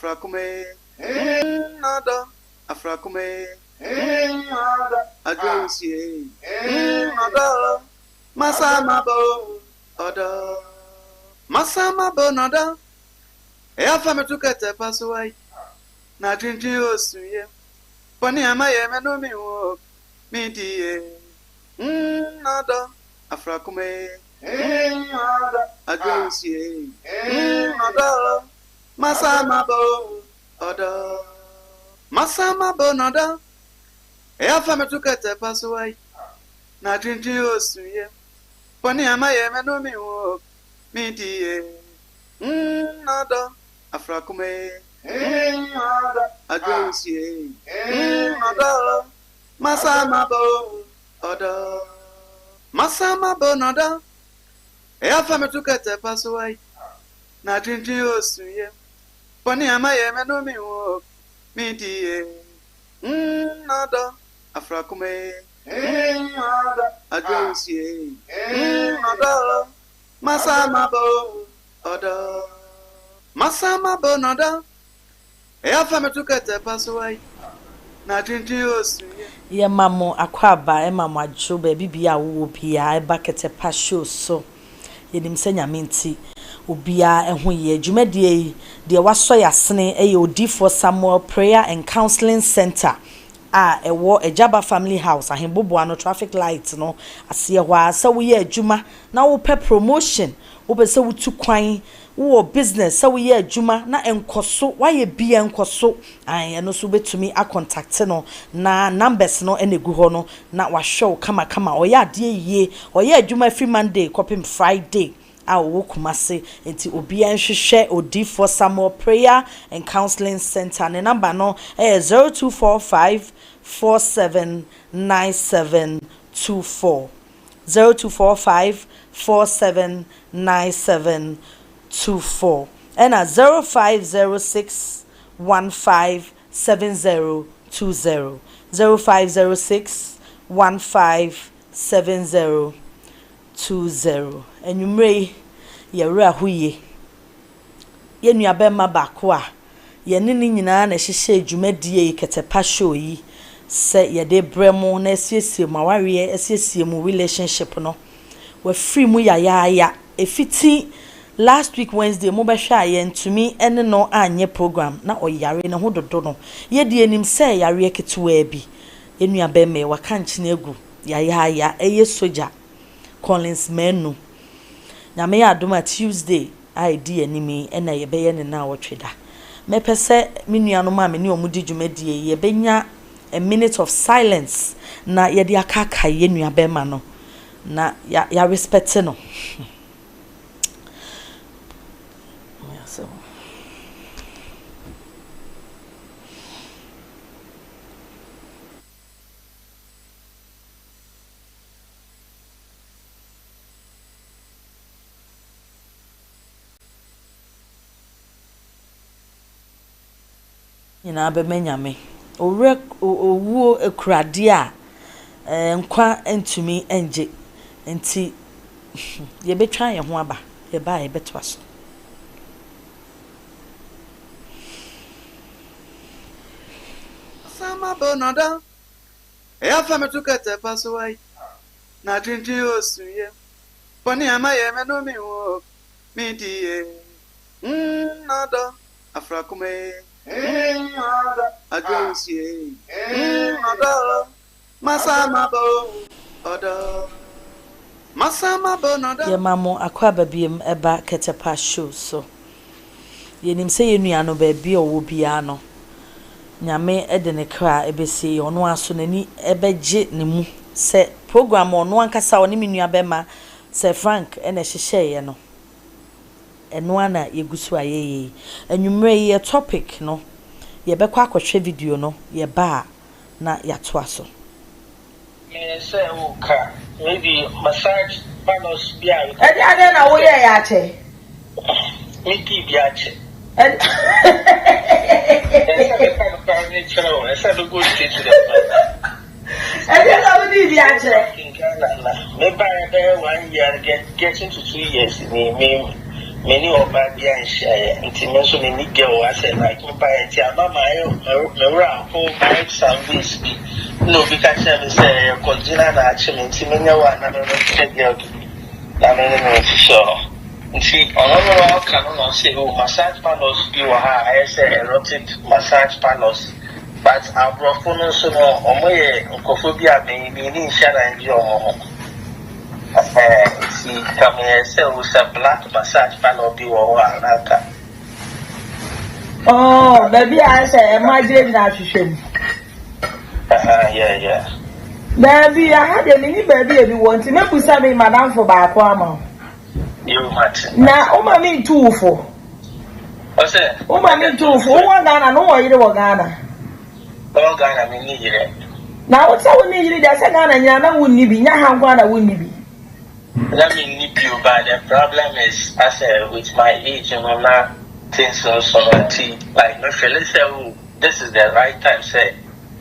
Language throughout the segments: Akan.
Afrakume, nada, Afrakume, nada, Adrosie, nada, Masamabo, Oda, Masamabo, nada, Eafame to Ketepa Show, na drinking Osuye, Pony Amaya, Manomi, me dear, nada, Afrakume, nada, Adrosie, nada. Masamabo, Oda, Masamabo, Nada, Eafame to Ketepa Show, na drinking Osuye, Pony Amaya, Manomi, me dear, nada, Afrakume, nada, Adrosie, nada, Masamabo, Oda, Masamabo, Nada, Eafame to Ketepa Show, na drinking Osuye. Pony Amaya, Manomi, me dear, nada, Afrakume, nada, Adrosie, nada, Masamabo, Oda, Masamabo, nada, Eafame to Ketepa Show, na drinking Osuye. Ye mamo akwaba, mamo ajo, baby be a whoopia, Ketepa Show so. Yedim senya minti. Ubia ehunye dwumadie de waso yasene odi for Samuel Prayer and Counseling Center ewo Ejaba Family House ahembobo ano traffic light no ase hwa sa wo ye adwuma na wo pe promotion wo be se wo tu kwan wo business sa wo ye adwuma na enkoso wa ye bia enkoso eno so betumi a contact no na numbers no enegu ho no na wa show kama oya ade yie oya adwuma free Monday kopim Friday awo kumase enti obi anhwehwe odi for Samuel Prayer and Counseling Center ne number no 0245 479724 0245 479724 and 0506 157020 0506 157020 enyumre yewra huye yenua bema bako a ye ne nyina na hyehye adwumadie Ketepa Show yi se ye de bremo na asiesie mu aware asiesie mu relationship no we free mu ya efiti last week Wednesday mo be hwa ye ntumi ene no anye program na oyare ne ho dodo no ye de enim se yare ketewa bi enua bema waka nchine egu ya eye soja Collins menu nyame ya adoma Tuesday ID enimi ena ye beye ne na wotweda me pese menua no ma me ne omudi dwumadie ye benya a minute of silence na ye de akaka ye nua bema no na ya respect no so nyina be menyame owuo ekurade a nkwa entumi enje enti ye betwa ye ho aba ye ba ye betwa so Sama bonada Eafame to Ketepa Show, na drinking Osuye. Pony Amaya, Manomi, me dear, nada, Afrakume, nada, Adrosie, nada, Masamabo, Oda, Masamabo, nada. ye mamo akwaba biem eba Ketepa Show so ye nim se ye nua no ba bi owo bia no nyame ede ne kra ebesi ono aso nani ebeje ne mu se program ono ankasa oni menua bema se Frank ene hyehye ye no eno ana yegusu ayeye anwumre ye topic no ye bekwa akwhwe video no ye ba na yato aso say woka maybe massage panos bia ade na wo ye ya che miki bia che Maybe 1 year, getting to 2 years in me. many of my being share, intimation in the girl, I said, like, Mama, around home, my son, this be no, because I say, continue actually, intimate one, another girl. So, see, on cannot say, oh, massage panels, you are, I say, erotic massage panels. But our performance, no, homophobia may be in shadow and your see, come here, so with a black massage panel, be or oh, baby, I say, imagine that you should. Yeah. Baby, I had a mini baby if you want to make something, madam, for Bakwama. You, Martin. Now, oh, me too for. What's it? Oh, me too for one Ghana, no, I don't Ghana. Oh, Ghana, I need it. Now, what's our need? That's a Ghana, Yana wouldn't be, Yahan wouldn't be. Let me nip you, but the problem is, I said, with my age, and I'm not things so like, no, let's say, oh, this is the right time, say,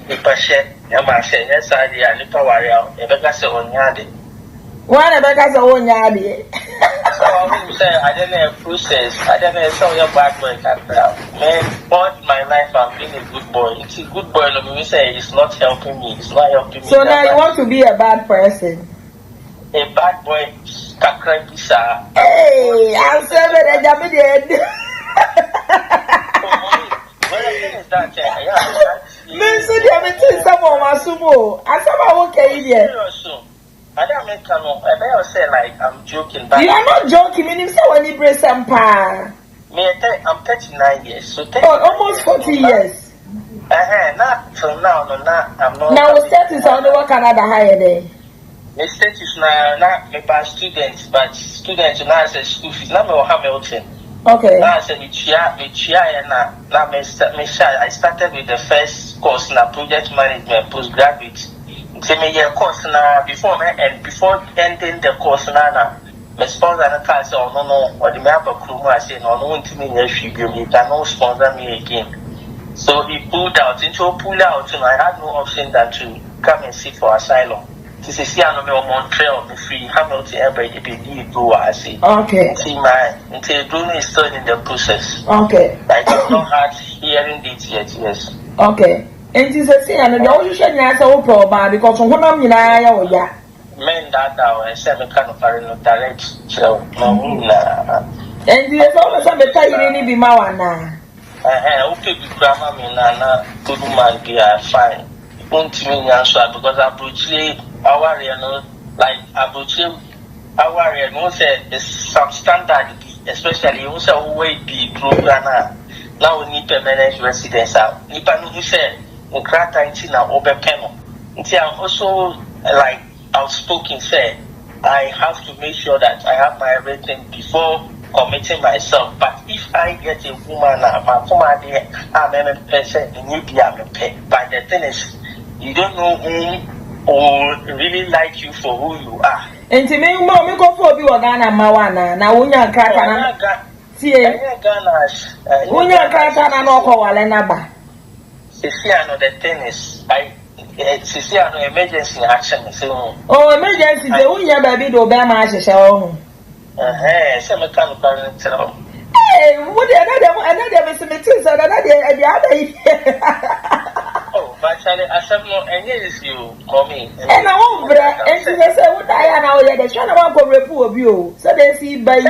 if I share, I say, yes, idea, if I worry out, if I say, on yard. One of us own yard. So I will say, I don't know process, I don't know, so your bad boy can man, all my life I've been a good boy. It's a good boy, let me say, it's not helping me, it's not helping me. So now you want to be a bad person? A bad boy, Kakraki, sir. Hey, I'm seven and I'm dead. Well, the thing is that, Mister, you haven't seen someone, Masumo. I said, okay, yeah. I don't make I say like I'm joking, but you are not joking. Meaning, so when you break some pa. I'm 39 years, so almost 40 years. Not till now, no, not I'm not. Now, status on the work Canada higher day. My status now, not my past students, but students now say school fees. Now me Hamilton. Okay. Now I said me chia, and now me I started with the first course na project management postgraduate. So me course na before ending the course na my sponsor na call say no or the me have a crew I say no want me you cannot sponsor me again. So he pulled out and I had no option than to come and seek for asylum. This is here no me on Montreal me free Hamilton everybody be do I say. Okay. See my until doing is still in the process. Okay. I have not had hearing it yet, yes. Okay. And this is and the only thing I saw problem because when I'm in ya. Men that I said me kind of direct so no and there's always a better you be mawana. Okay, the grammar me na good man be fine. Won't me answer because I brutally our like I brutally our no say is some standard especially you say way be program now we need permanent residence out. Nipa no say I'm also like outspoken say I have to make sure that I have my everything before committing myself. But if I get a woman I'm a person but the thing is you don't know who or really like you for who you are. And to me, me go for be Ghana mawana na unya kraka na tie unya kraka na no ko wale na ba. The thing is, I emergency action. So, oh, emergency, the unya baby do be ma show. Some kind of parent. Hey, what another meeting, so another. Oh, but I said no, and yes, you call me. And I won't break, and she said, what I know, the channel won't go report you. So they see by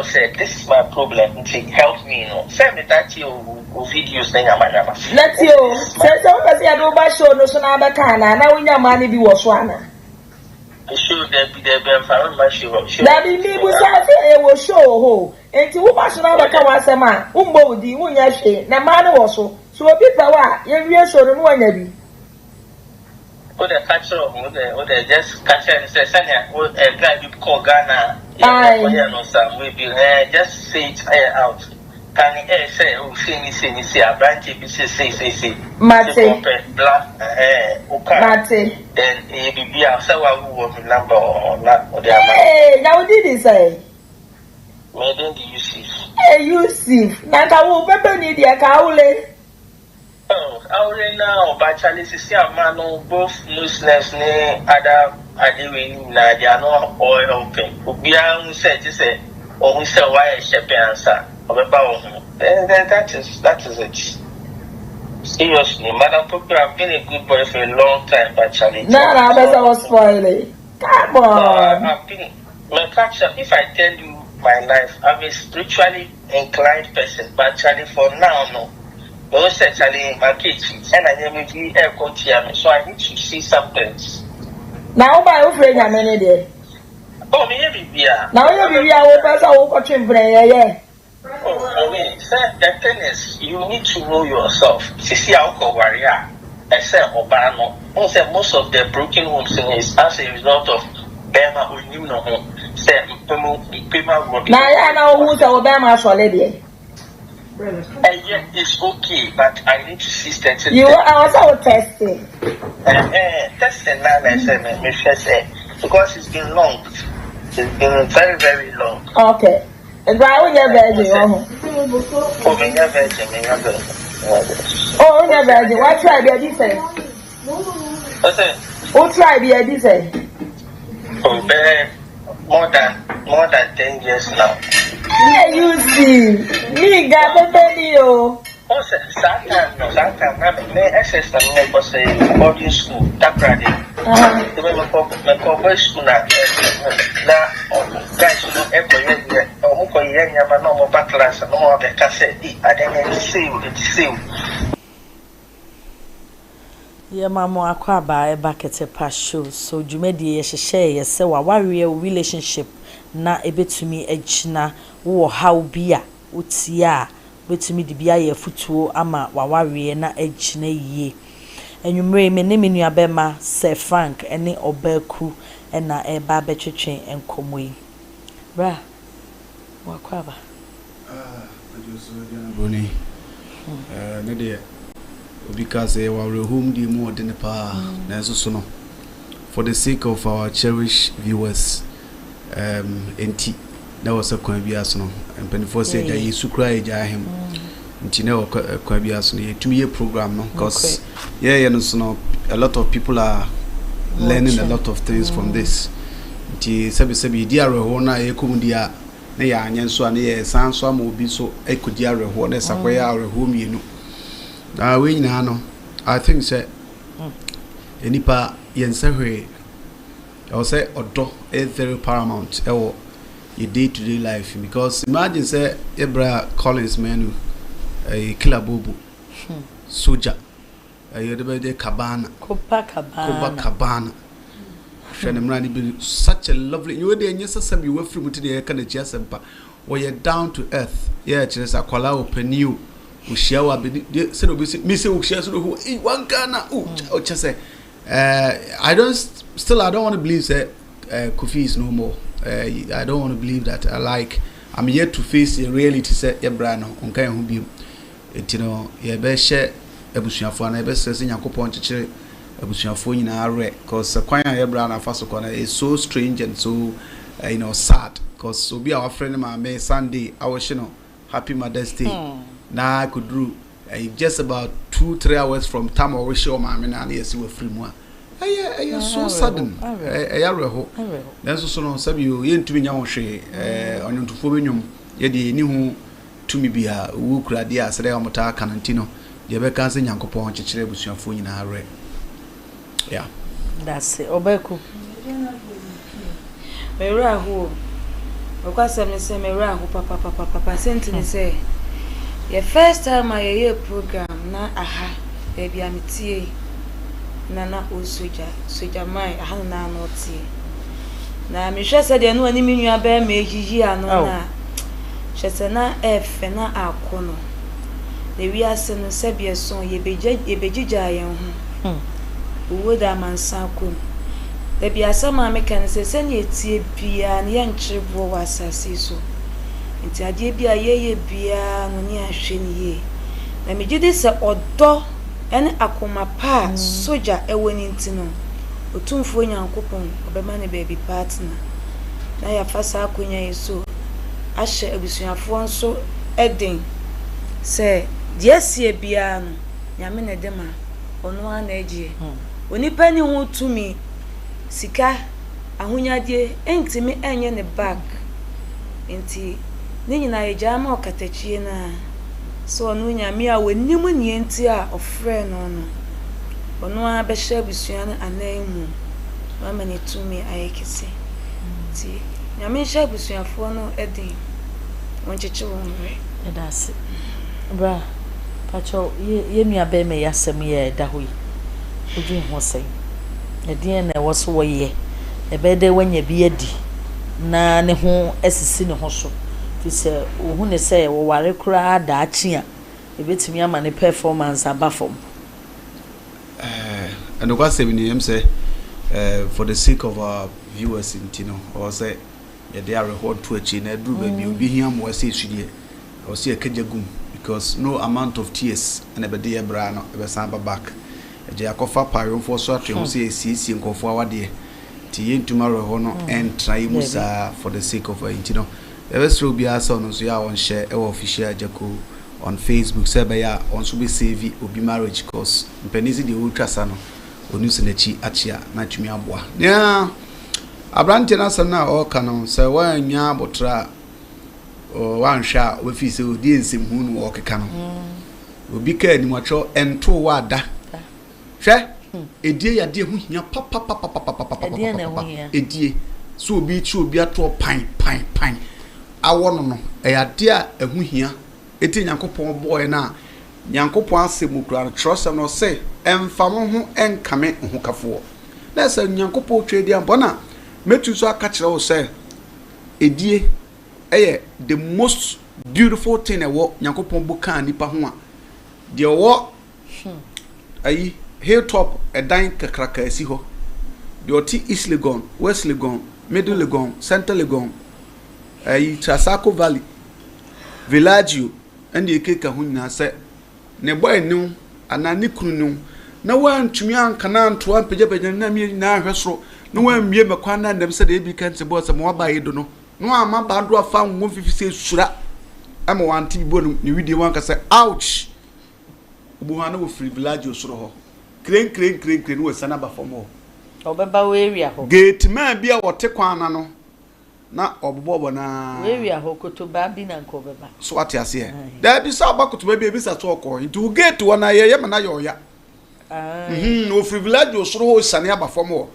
said, this is my problem. Help me, Send me that you videos thing. Let's you. Say somebody I don't buy show no so na bakana. Now when your money be was one. Show there be there for my show. That be me was say will show ho. Enti wo ba so na baka wasema. Umbo di wunya hwe. Na man wo so. So people wa ye wie show no wanya bi. What the catcher of what just catcher and say, Sanya, what a guy you call Ghana. We be just say it out. Can he say, oh, see, a branch, say, Mate, black, Mate, then he be a sour woman number or not. Hey, now did he say? Made in the Yusuf. Hey, Yusuf, Naka will pepper need your cowley. Oh, I already know, but Charlie is a man, both Muslims, other I didn't know they are not all helping. Ubia who said to say, or who said why a shepherd answer of about him. That is it. Seriously, Madam Pope, I've been a good boy for a long time, but Charlie. No, I was spoiling. Come on. I've been. If I tell you my life, I'm a spiritually inclined person, but Charlie, for now, no. Those said Charlie, my kids, and I never be air coach here, so I need to see some things. Now, my friend, I'm in it. Oh, maybe, yeah. Now, you'll be our person who got him play, yeah. Oh, I mean, the thing is, you need to know yourself. See how warrior. I said, Obama. Most of the broken homes is as a result of Bema or you know home. Say, now, I know who's Obama for lady. And yet, it's okay, but I need to see steps. You are also testing. Testing now, I said, because it's been long. It's been very, very long. Okay. And why would you virgin? Oh, me never virgin. Oh, never virgin. What tribe are you saying? What tribe are you saying? Oh, more than 10 years now. Yeah, you see. Me got a penny, oh. Also, Satan, my access to me was a boarding school, Takradi. My corporate school now, guys, every year, or young, but no more backlash, and no more the cassette. I didn't see. Yeah, mama, akwaba eba Ketepa Show. So jumedi ye share ye se wa warrior relationship na ebetumi ejina wo how bia utia betumi di bia ye futuo ama wa warrior na ejina yie. Enwumre me ne menu abema se Frank ene obaku na eba betwetwen enkomoi. Bra wakwaba. Boni. Ne de because we were home the more than a pa na for the sake of our cherished viewers enti that was a kwan bias no and before say that you cry him nti na kwan bias no to me program no because no a lot of people are learning a lot of things from this nti sabi dia reho na e komudia na ya anyen so na ye san so am obi so e kodia reho na sakwaya reho mienu. We know, I think say enipa yensewe I will say odo is very paramount your day-to-day life because imagine say Ebra Collins menu a killer bobo soldier you the cabana cabana be such a lovely you dey nyesa sabi we free muti dey kan chia sempa or you down to earth chiresa kwala open you ushiawa be say no be me say ushia so who one Ghana o chese I don't want to believe say Kofi is no more. I don't want to believe that. I'm yet to face the reality say Ebra no onkan hu bi you know ye be share ebusuafo na be sese Yakobon chechire ebusuafo nyina are cause kwan Ebra na faso kwana is so strange and so sad cause obi our friend ma me Sunday I was happy Mother's Day. Now I could do just about 2-3 hours from time or we show my man yes we free more. So sudden. Then so no sabi you ntumi nya wo hwe onyontofo benyum ye de ni hu tumi bia wo kura de asere omota kanantino de be kan se Yakobon chechire busuafo nyina are. Yeah. That's it. Obeku. Mera hu. Okwasem ni se mera hu papa sentini say the first time I hear program na aha baby amitie na o soja mai aha na no tie na me hwe se de no ani me nua ba me ejiji ano na hwe se na efe na akono de wi ase no se bie so ye bejija yen ho wo da mansa ko de bia sama me kan se ne etie bia na ye nchirebo wasase so nti ade bia ye bia no ni ahwe ni ye na me gidi se odo ene akoma pa soja ewoni ntino otumfo Yakobon obema ne baby partner na ya fasa akonya yeso ahye abusuafo nso eden se die sie bia no nyame ne dema ono ana egie onipa ni hu tumi sika ahonyade entimi enye ne bag enti ne nyina eja ma okatachie na so onu nyame a wanimu ne enti a ofre no no onu a be hye abusua na ananmu mama ne tumi ayekese ti nyame hye abusuafo no edin woncheche wonre edase bra pacho ye nua be me yasem ye da hoyi odwen ho sei edin na woso wo ye ebe de wanya bi adi na ne ho asisi ne ho so fi se ohu ne se wo ware kura da achi a ebetimi ama ne performance abafom and the question is say for the sake of our viewers in Tino or say they are record to a chain and do baby be here more say she or see a kajagum because no amount of tears and a day brano ever samba back a jacofa pyron for sort to say CC and go forward there Tien tomorrow hono and try musa for the sake of Tino. The rest will be our son so ya on share our official Jaco on Facebook say by ya on so be save obi marriage course penisi the ultra sano onu senechi achia na twumi aboa yeah abrante na sana o kanon say wan nya abotra o wan hwa we fi say odi ensem hu no o keka no obi ka animacho ento wa da hwe edie ya de hu hia papa edie so obi chi obi ato pan awo no ya de a hu hia eti nyankopon boy na nyankopon asemu kura trust am no say emfamo ho enkame ho kafo na say nyankopon twedi ambona metu so aka kire wo say edie eye the most beautiful thing ewo nyankopon buka nipa ho a de wo ayi hilltop edan kakraka asi ho de oti East Legon, West Legon, Middle Legon, Central Legon, ayi Trasacco Valley, Villaggio and the keka ho nyina say ne boy nu anani kunu nu na wan tumi ankana nto ampagya na mi na ahwesoro na wan mie makwa na ndem se de bi kan se boss mo ba yedo no no ama ba do afa nwo fifise sura ama wan ti bo ne video wan ka say ouch obu ha na wo free village osoro ho kren wo sana ba fomo obeba we area ho gate man bia wote kwana no na obobo na we area ho kotoba bi na nko beba so ati ase da bi sa ba kotoba bi sa to ko into gate wona ye ma na yo ya no free village osoro ho sane aba fomo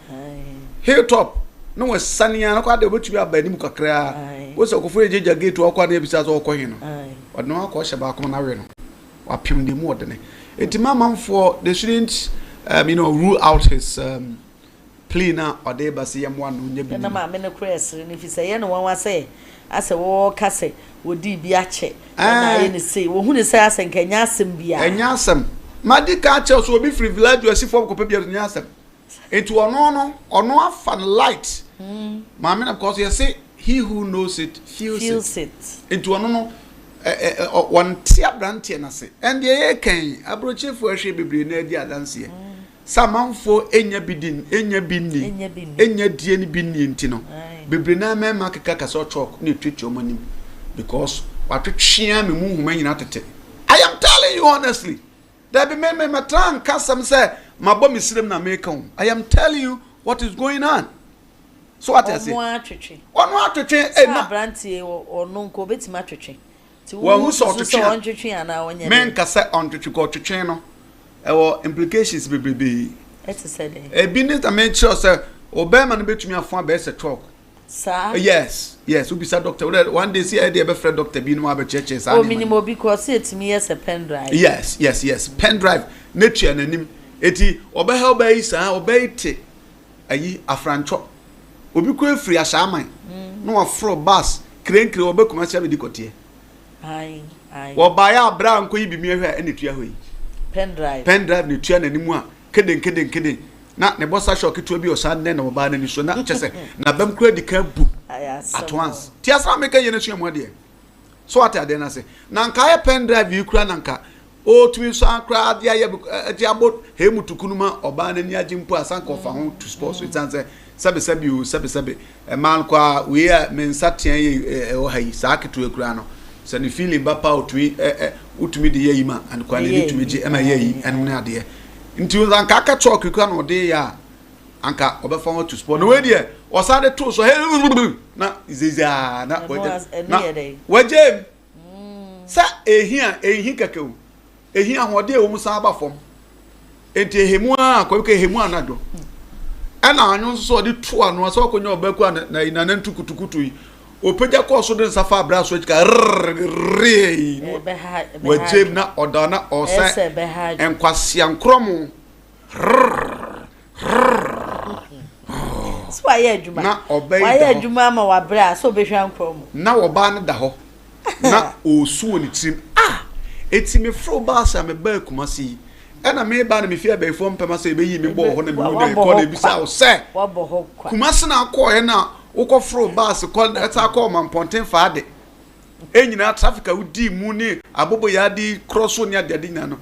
hilltop no we sane ya na kwa de obetumi aba ni mu kakra wo se okofo ejeja gate wo kwa na bi sa to ko hin no odno akọ hye ba ko na we no wapim de mu odene enti mamamfo they shouldn't rule out his plea na ode ba se yemwa no nya bi na ma me ne kresere ni fi se ye no wan say ase wo kase wodi bi ache na ye ne say wo hu ne say ase nkanya asem bia enya asem madika che so obi free village asi form ko pe bia nya asem enti ono afa light ma me na because you say he who knows it feels it enti ono one tia brantie na se and ye kan abrochefo ahwe bebre na adi adanse samanfo enya bidin enya binni enya die ni binni ntino bebre na mema keka kaso truck na twetwe omanim because watwetwea me mu huma nyina tete. I am telling you honestly that be me matran kasam say mabo misrem na meka ho. I am telling you what is going on. So what I say ono atwetwe na brantie ono nko betima twetwe well, who saw to men kasa on to go to channel our implications be a business that made sure sir obama no betumi afon be se talk sir yes we be sir doctor one day see idea be friend doctor bi no aba church sir o minimum because it me yes a pen drive yes pen drive nature nanim eti oba help be sir oba ite ayi afrancho obi ko free ashaman no afro bus krenkre oba commercial be dikotie ai wo ba ya bra nko yi bi mi ahwa ene tua hoyi pen drive ne tua nanimu a keden na ne bossa shock tua bi o san ne na wo ba na ni so na chese na bam kura di ka bu at once ti asra me ka ye na sua mu ade so ate ade na se na nka ya pen drive yi kura na nka o tumi so akra ade ya ti abot he mutukunuma oba na ni agimpo asanka ofa ho to sports it say sabe man kwa we mensatia ye o hayi saketu ekura no se ni feeling ba pa utumi de yima and kwa le utumi je ema yeyi enu na de nti uzan ka ka talk kwa no de ya anka obefa ho to sport no we dey o sa de to so na izizia na wajem sa ehin kakau ehin ahode e wo musa aba fom enti ehemu a kwabeka ehemu anado ana anyo so de to ano so akonya obaku na inana ntukutukutu yi opeja ko so de nsafa abra so ka wajem na odana o se enkwase ankromo so why adwuma na obey why adwuma ma wabra so behwa ankromo na woba na da ho na osuo ni tim eti me fro ba sa me ba kumasi ena me ba na me fia be fo mpema se be yi me bo ho na me no ko na bisa o se wabo ho kwa kumasi na ko he na ukọ fro ba se ko eta ko man ponten faade enyina traffic a udi mu ni abobo ya di cross ni ade nyina no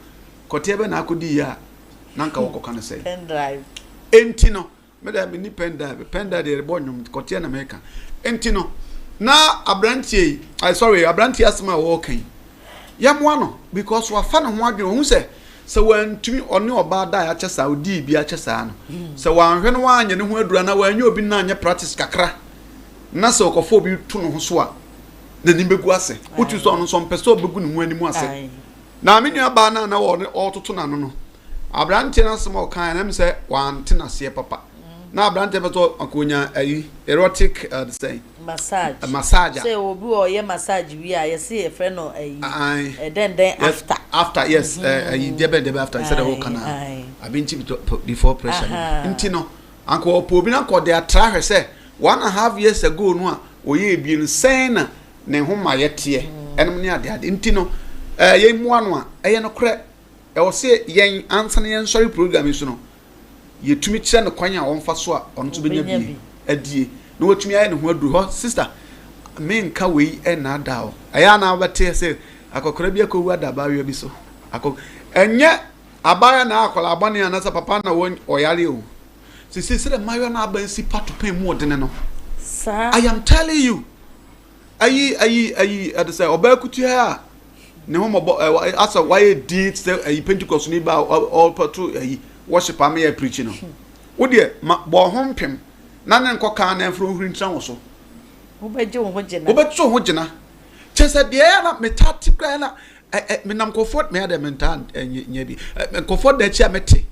kote be na akodi ya na nka wokọ kan se pen drive enti no me da me ni pen drive de bo nyum kote na meka enti no na abrantie abrantie asma wo kan yamwa no because wa fa no ho adwe hu se wantumi one oba da ya che Saudi bi a che sa no se wanhwe no anye ne ho adura na wanye obi na anye practice kakra na se okofo bi tu no ho so a na nimbegu ase utu so no so mpeso obegu ne ho animu ase na me nua ba na wo ototo na no abrantie na asma kan na me se wante na se papa na abrantie beto akonya erotic the say massage say obi o ye massage wi a ye say e friend no then after yes debe after instead of kana abinchi before pressure nti no anko opo bi na ko de atra hwe say 1.5 years ago no a oye ebien sen na ne ho ma yete enom ne ade nti no ye mua no a ye no kre e wo say yen ansa ne yen sorry program so no yetumi kire ne kwanya wonfa so a ono to benya bi adie no watumi aye ne ho aduru ho sister me nka wei e na da o aya na abate say akokora bi akowu adaba wi bi so enye abaya na akola abane anasa papa na won oyale o sisi de mayo na abansi patopen mu odene no sir I am telling you ayi say obakutu ha ne ho mobo asa why did say Pentecost ni ba all patu ayi worship am here preaching no wo de bo ho mpem na ne nkoka na enfro huri ntran wo so obeje wo ho gina chese de na metati kra na me nam comfort me ade mentan nya bi comfort da chia mete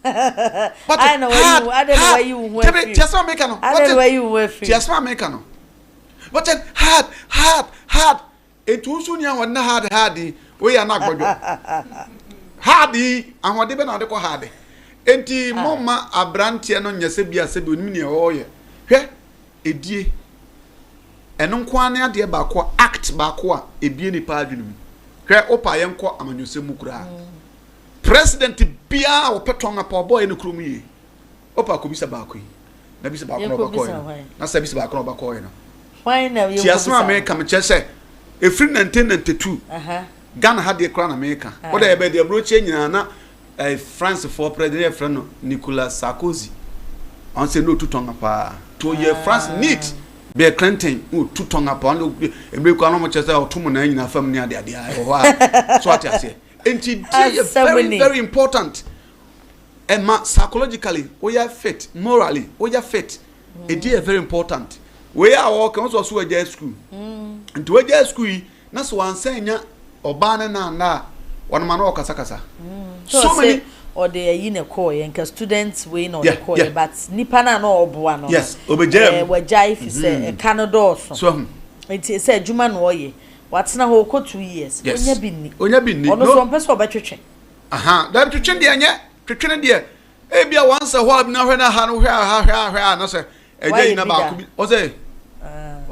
I know where you went. Just make no. I know where you were. Just make no. But then hard. It too soon ya wona hard. We are not gojo. Hardy and what dey na dey ko hard. Enti mama abrantie no nyase bia se bi onimi ne oye. Hwe edie. Eno nkwane ade ba ko act ba ko a ebie ni pa adwunu. Hwe opa ye nko amanyose mu kura. President bia opeton na pa boy no krum yi opa ko bisa ba ko yi na bisa ba ko ba ko yi na sa bisa ba ko ba ko yi no why na you ti asma America me chese efri 1992 Ghana had the crown America o da be the broche nyina na France for president friend no Nicolas Sarkozy on say no tuton pa to ye France need be Clinton o tuton pa on emre ko no chese o tumu na nyina fam ni ade o wa so ati ase enti very important and psychologically we are fit morally we are fit it is very important we are all can also we are school and we are school na so ansenya oba na one man o kasa so many or they yi ne call yenka students we no the call but nipa na no oboa no yes obejem we jai fi say Canada so it say adwuma no oye watena ho ko 2 years onya binni ono so mpeso obetwetwe da twetwe de anya twetwe de e bia once a while na hwe na ha no hwe na say eje na ba ko bi o say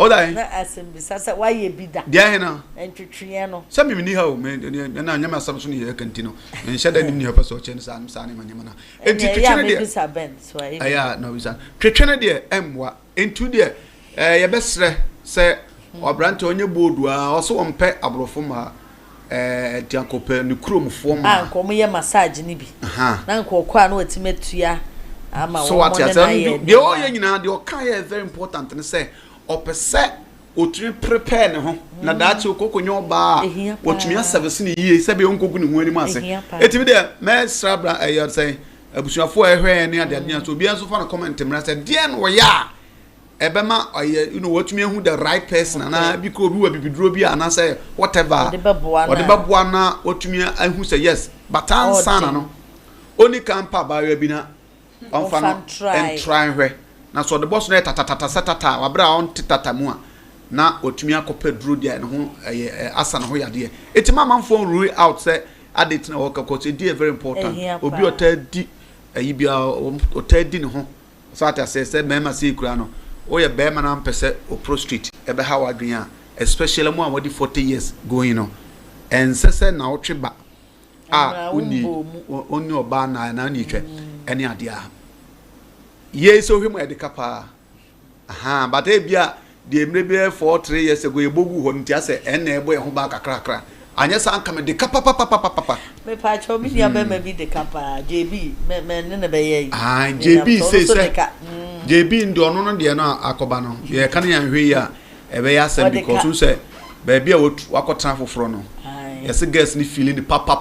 dai na assembly sasa why ye bi da dia he na entwetwe no say me ni ha o me na anya ma sam so ni ye kantino me shada ni ha paso che sa ni manyama na entwetwe de bisa ben so aya no bisa twetwe de emwa entu de ye besre say obrante onye bodu a oso ompe abrofo ma tiankope ni kromfo ma nko ye massage ni bi na nko kwa na watimetua ama so what ya say de o ye nyina de o kan ye very important ne say opese otumi prepare ne ho na daachi okokonyo oba otumi service ni yie se be onkogu ni ho ani ma se etimi de me srabra say abusuafo ehwe ne ade so bia so fa no comment mra say de no ya ebema you know watumi ehu the right person na bi ko bi wa bibiduro bi ana say whatever ode beboa na watumi ehu say yes but answer na no oni kampa ba ya bi na onfa no and try hwe na so the boss na tata wabra on tata mu a na watumi akopa duro dia ne ho asa na ho yade etima manfo rule out say adit na work cause it is very important obi otadi ayi bia otadi ne ho so ata say mema say kura no o ye be ma na mpese o prostrate e be how adwen a especially mo a 40 years going on and say na otwe ba oni oba na ni twe ene ade a ye so hwem e de kapa aha but e bia de emre be 4-3 years ago e bogu ho ntia say ene ebo ye ho ba kakra anya san kama de kapa me pa cho mi dia be me bi de kapa JB me ne be ye JB say JB ndo no de no akoba no ye kan yan hwe ya e be ya say because you say baby a wakotra foforo no yes guys ni feeling the papa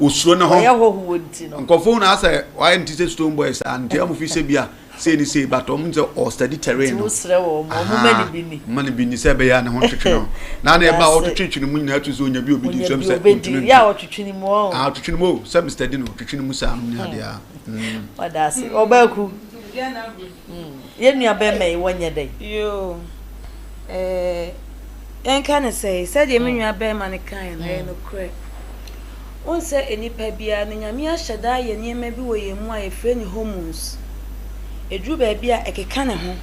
osuro ne ho ya ho hu nti no nkofo na say why nti stone boys and they am fi say bia say ni say but om or study terrain no mani bi ni say be ya ne ho twetwe no na na e ba o twetwe ni mu nyina tu so onya bi obi di so say ya o twetwe ni mu twetwe ni mu say study no twetwe ni mu sa no ni ade a wadase obaku ye nua be me wonye dai yo enka ne say de me nua be ma ne kan na no kre on say enipa bia ne nyame ahyeda ye niema bi wo ye mu a efre ni hormones edru ba bia ekeka ne ho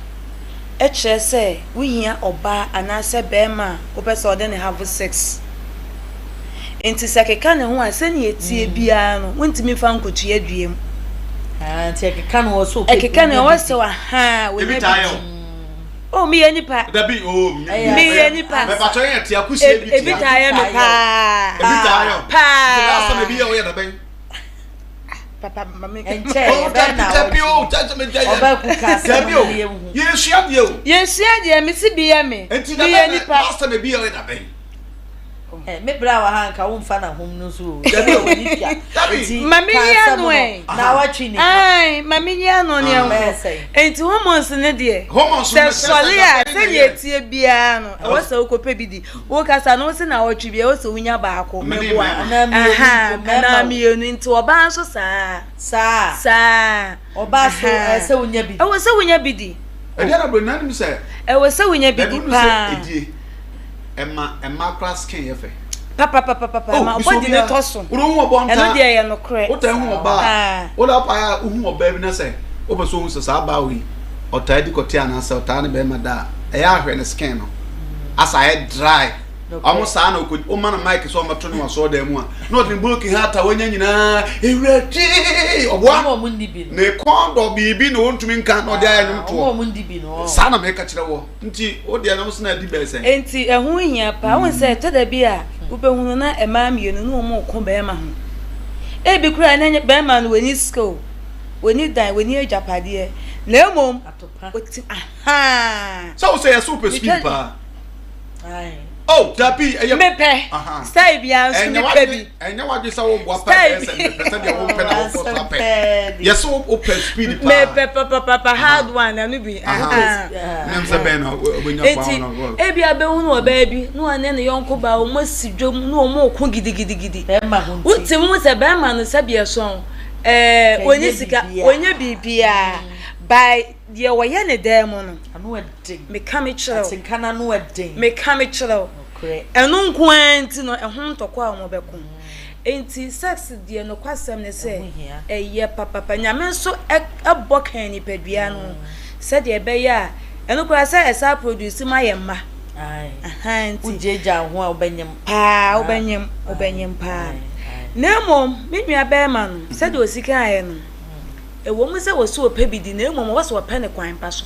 e kire say wuhia oba anase be ma wo pese ode ne have sex enti sekeka ne ho a se ne etie bia no wontimi fa nkotu aduem ti ekeka no wo so ekeka ne wo se wa ha wo ne oh mi eni pa da bi oh mi eni pa me pa to yen ti akusie bi ti e bi tayo me pa e bi tayo pa last time bi ye wo ye da ben papa mama enche be na o tata me dey oba ku ka se mo ye hu yesu ade mi si bi ye me mi eni pa last time bi ye wo da ben me bra wa han ka wo mfa na hom no so dabi o ni pia mami ya no na wa twi ni ai mami ya no ne enti hormones ne de se solia se ye tie bia no wo se okope bidi wo kasa no se na wo twi bia wo se unya ba ako mebo na mi enu enti oba so sa oba so se unya bidi wo se unya bidi e dia na bro na mi se wo se unya bidi pa Emma class skin yefe papa ma body ne toso uru obo nta eno de ye no kre o ta hu oba o la pa ya hu oba bi na se o be so hu se sa ba wi o ta di kote ana se o ta ne be ma da e ya hwe ne skin no asa e dry amo sa na o ma na mic so ma to ne so da mu a no de block ha ta wonya nyina ewrati obwa mo ndi bi ne kondo bibi no ntumi nka no de aye no to mo ndi bi no sa na me ka kire wo nti o de na mo na di be se enti ehu hia pa won se to da bi a ubehunu na ema mienu no mo ko be ma ho e bi kura na be ma no weni school weni dan weni ajapade na emom oti aha so say super speed pa ai oh dabi mepe style bia so mepe bi enya wade sa wo boa pa person dey wo pe na wo for pa yes wo pe speed pa mepe papa hard one na no bi nem se be no obonya pa no e bia be hu no oba bi no ane ne yonko ba o masidwom no o mo ko gidigidi be ma hu uti mu se be ma no se bia so onye sika onye bibia by the way ne dem no anu edin me kame chiro atinkana no edin me kame chiro enu nko anti no ehun ntoko a mo beko enti sex die no kwasem ne se eye papa nyame so ebokan ni padua no se de be ya enu kwa se esa produce ma ye ma ai enti ujeja ho a obanyem pa na mom me nua be ma no se de osika aye no ewo mu se wo so opebidi na mom wo so ope ne kwan pa so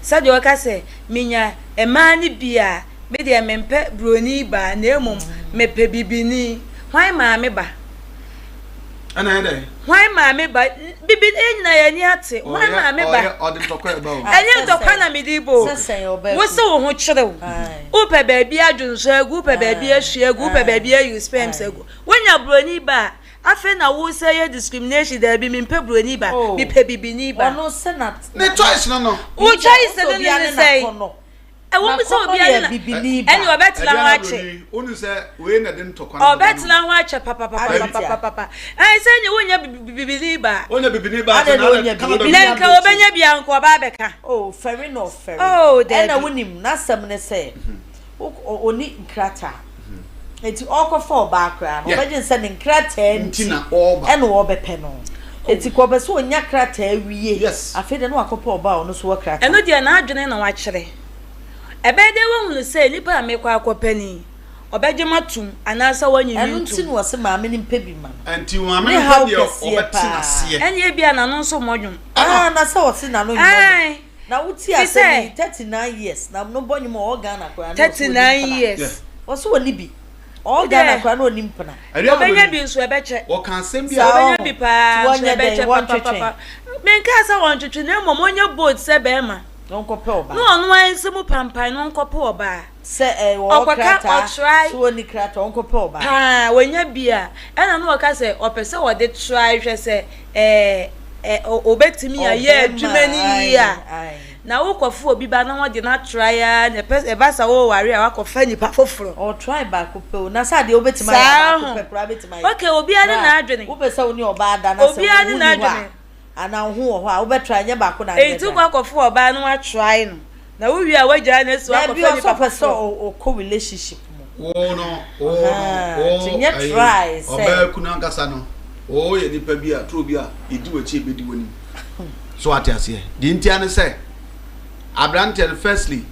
se de o ka se minya ema ni bia me de mempe broni ba na emom mepe bibini hwan ma me ba ana ede hwan ma me ba bibi enyina ya ni ate hwan ma me ba o de tokwa e ba o enye tokwa na me di bo wo se wo ho kyerew wo pe ba bia adwunso agu pe ba bia hwie agu pe ba bia use sperm agu wonya broni ba afa na wo say discrimination there be me pebro ba me pebibini ba no senat ne choice no wo choice no ne say e wo be so bia na bibini ba eni obetla ho ache onu say we na de ntokwa obetla ho ache papa ai say nye wonya bibini ba wonya bibini ba na nka obenya bia nko ba beka fair enough fair na wonim na sam ne say oni nkrata eti okofa oba akra no beje nse ne nkrata enti na oba ene wo bepe no eti ko be so onya krata awie afede no akopa oba ono so krata eno dia na adwene na wachire ebede wo hunu se nipa amekwa akopani obeje matum anasa wanyi enu nti no wose maame ni mpebi ma enti wo maame ni de obeti na se eni bia na no nso modwum na se wose na no nyum na wuti asemi 39 years na no bonyu mo organa kwa na 39 years wose woni bi organa kwa na onim pana obenya bi nso ebeche wo kan sem bia obenya bi pa ebeche papa menka sa won twetwe na mom onye boat se be ma onkope oba no no ansemu pampan no onkope oba se wo krata so woni krata onkope oba wonya bia ena no waka se opese wo de try hwe se obetimi ya ye adwumani ya na wo kwafu obi ba na wo de na try ya na e ba sa wo ware a wakofa nipa foforo o try ba ko pe na sa de obetima ya ba ko pe pra betima ya okay obi ani na adwene wo pese woni oba ada na se obi ani na adwene ana hu ho a wo betry nya ba ko na e tu kwa kwafu oba no wa try no na wo wi a waja na so akofa nipa foforo o ko relationship mo no nya try say oba ku na ngasa no ye nipa bi a tro bi a edi wachi ebedi woni so atiase di ntia ne say abrante firstly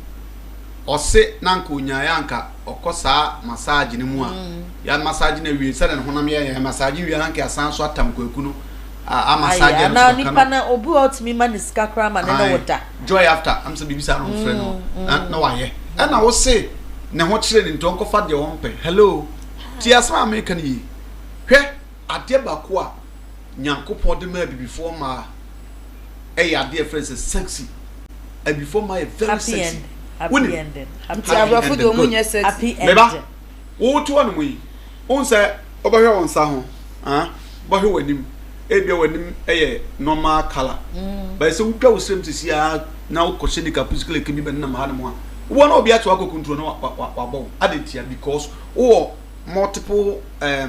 ose nanka onyaa anka okosa massage ni mu a ya massage na wie se ne honam ya massage wie anka asan so atam kwaku no a massage na nipa na obu otimi ma ni skakra ma ne no woda joy after am so bibisa no frɛ no na wa ye na wo se ne ho kire ni ntonko fa de won pe hello ti asma american yi hwɛ ade bako a nyankopɔ de ma bibifo ma ade friends sexy before my very sexy happy ending happy do munye sexy happy ending wo to anu yi on say obahwe won sa ho bahwe wanim ebia wanim normal color but say wutwa wosrem tisia na wo kohye ni kapuscle ke bi ben na ma mo a wo na obi ato akokuntro na wabɔ adetia because wo multiple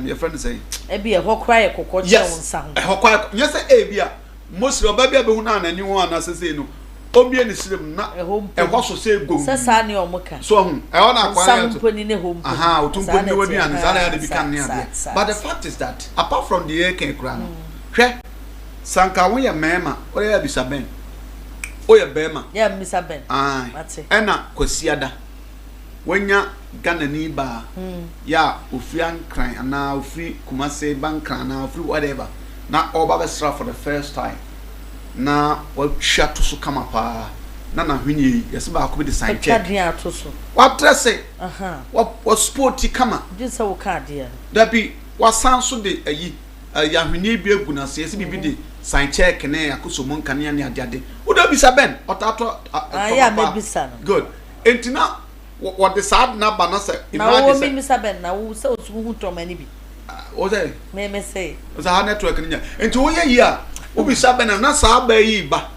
your friend say ebia hokra ekokoche won sa ho hokra nyese ebia mostly obabia be hu na anani ho na sese no ombie ni sirem na ehwo so se gom sesa ne omuka so hu na kwa ya samponi ne home otumpo ni wani an zala ya de bikan ne ade but the fact is that apart from the air can kra no hwe sanka wo ye mema o ye bisaben o ye bema ya bisaben ena kwasiada wanya Ghana ni ba ya ofian kran ana ofi kumase bankran na ofi whatever na oba be stra for the first time na what to so kama pa na hwini yesi ba ko be design check what dress what sporty kama just so card here that be what sound so de ayi ya hwini bi egu na se yesi bi de sign check na yakoso mon kan ya ne ade wo do bisa ben otato ya me bisa good entina what the sad na ba na say imagine na wo mi bisa ben na wo se otu hu to mani bi o say me say o say network nya enti wo ye yi a ubi sabena na saaba yi ba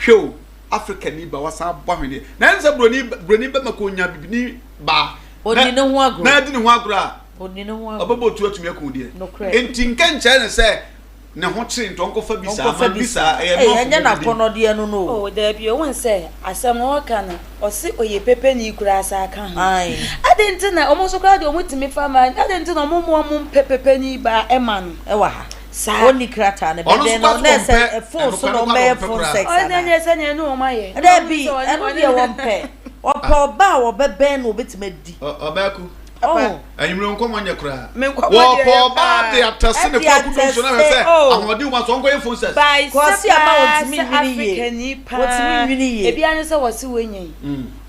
hwew Africa ni ba wasa ba hwene na nza broni ba makonya bibini ba odi ne ho agro na di ne ho agro a odi ne ho agro obabo tu atumi akudie enti nkanche ne se ne ho kire ntonko fa bisa ma bisa enya na kono de no no oh da bi o won se asem o kana o se oye pepe ni kura asa aka ho ade ntina o mo so kra de o mutimi fa ma ade ntina o mo pepe ni ba ema no e wa ha only krata na be no na se phone so no me phone sex o na nye se nye no o maye da bi eno de won pe o pa ba wo be ben no betimadi obaku anyimro nko monye kra wo po ba de atase ne kwa kudu so na se ahodi wa so nko ye phone sex ko si ama ontimi wini ye ebi ane se wo si wenyen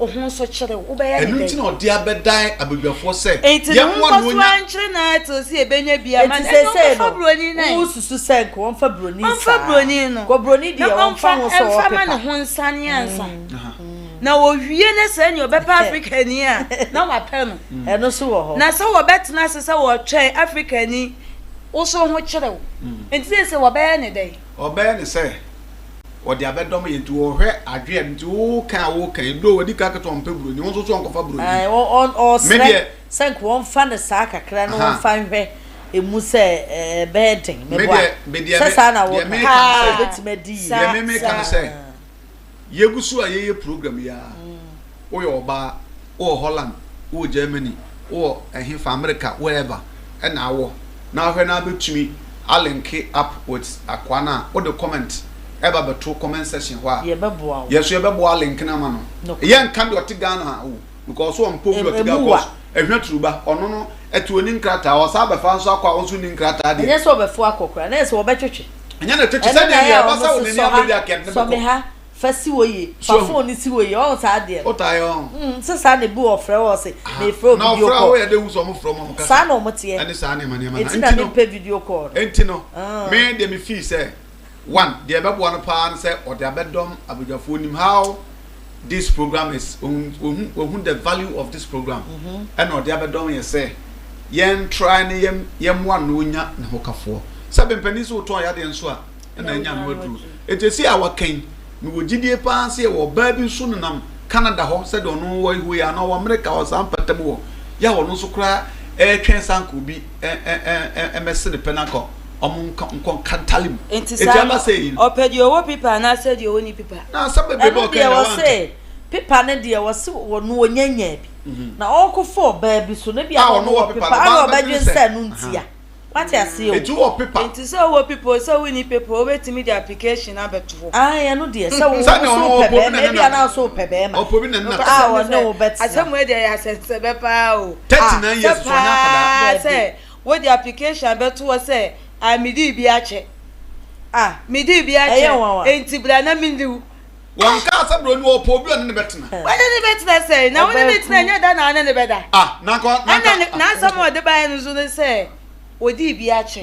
o ho so kire wo be ya de enu ti na odi abedan abadwafo se ye mo no nya kire na to si ebenya bia man e no fa broni na wo susu se nko won fa broni sa won fa broni no ko broni de won fa ho so o fa na ho nsane ansa na wo hwie ne se nya obepa Africa ni a na wa pe no eno so wo ho na se wo betena se wo twen Africa ni also ho kyerɛw enti se wɔbɛyɛ ne dɛn ɔbɛyɛ ne sɛ ɔde abɛdɔm yɛ nti ɔhwɛ adwea nti wo kan do wadi ka keto mpɛ buro ni wo so nkɔfa buro ni on sɛ sɛ won fa ne saa kakra no won fa nhwɛ emu sɛ bɛɛden meboa sɛ saa na wo ha betimadi ya me kan sɛ yegusu a yeye program ya wo yɛ ɔba wo Holland wo Germany wo ehfa America wherever ɛna awo na hwɛ na betumi alinke up with akwana wo the comment eba beto comment section hɔ a ye bɛboa yes ye bɛboa link na ma no ye nka de ɔte Ghana ha wo because wo mpo bi ɔte Ghana cause ehwe turuba ɔno no etu oni nkrata o sa befa nso akwa onso ni nkrata de enye so befo akokra na so obetwetwe enye na twetwe sɛ de ya basa wo ni abedi akɛn ne so me ha fasi woye fafo ni si woye o sa de o ta yo se sa ne bu ofre wo se me fro video call na ofre wo ye de wu so mo fro mo ka sa na o motie ene sa na ma na enti no pe video call enti no me de me feel sɛ one de bebo no pa an sɛ o de abedom abudwafo nim how this program is ohun the value of this program and o de abedom ye sɛ yen try ne yem one no nya na hokafo sɛ bempani so to ya de nso a na nya no aduru etesi a wakan me wogidie pa se wo ba bi so nam Canada ho se do no wo hu ya no wo America wo san patam wo ya wo no so kra twen sanko bi mese de penako omon kantalim etiama say opedi owo pipa na say di owo ni pipa na sabe be bo kan wa say pipa ne de wo se wo no onyanya bi na okofo ba bi so na bi a wo pipa a wo ba dwen se no ntia what you see etu wo paper enti so wo people so we need paper o betimi the application abeto ya no de so wo so pepe maybe ana so pepe ma opo bi na na wo no bet asem we dey asese be pa o 39 years so nya pada say wo the application abeto wo say amidi bi ache midi bi ache enti bra na mindiu wan ka sabro ni opo bi on ne betena wa ne betena say na wo ne betena nya da na ne beda na ko na some of the buy no so say odi bi ache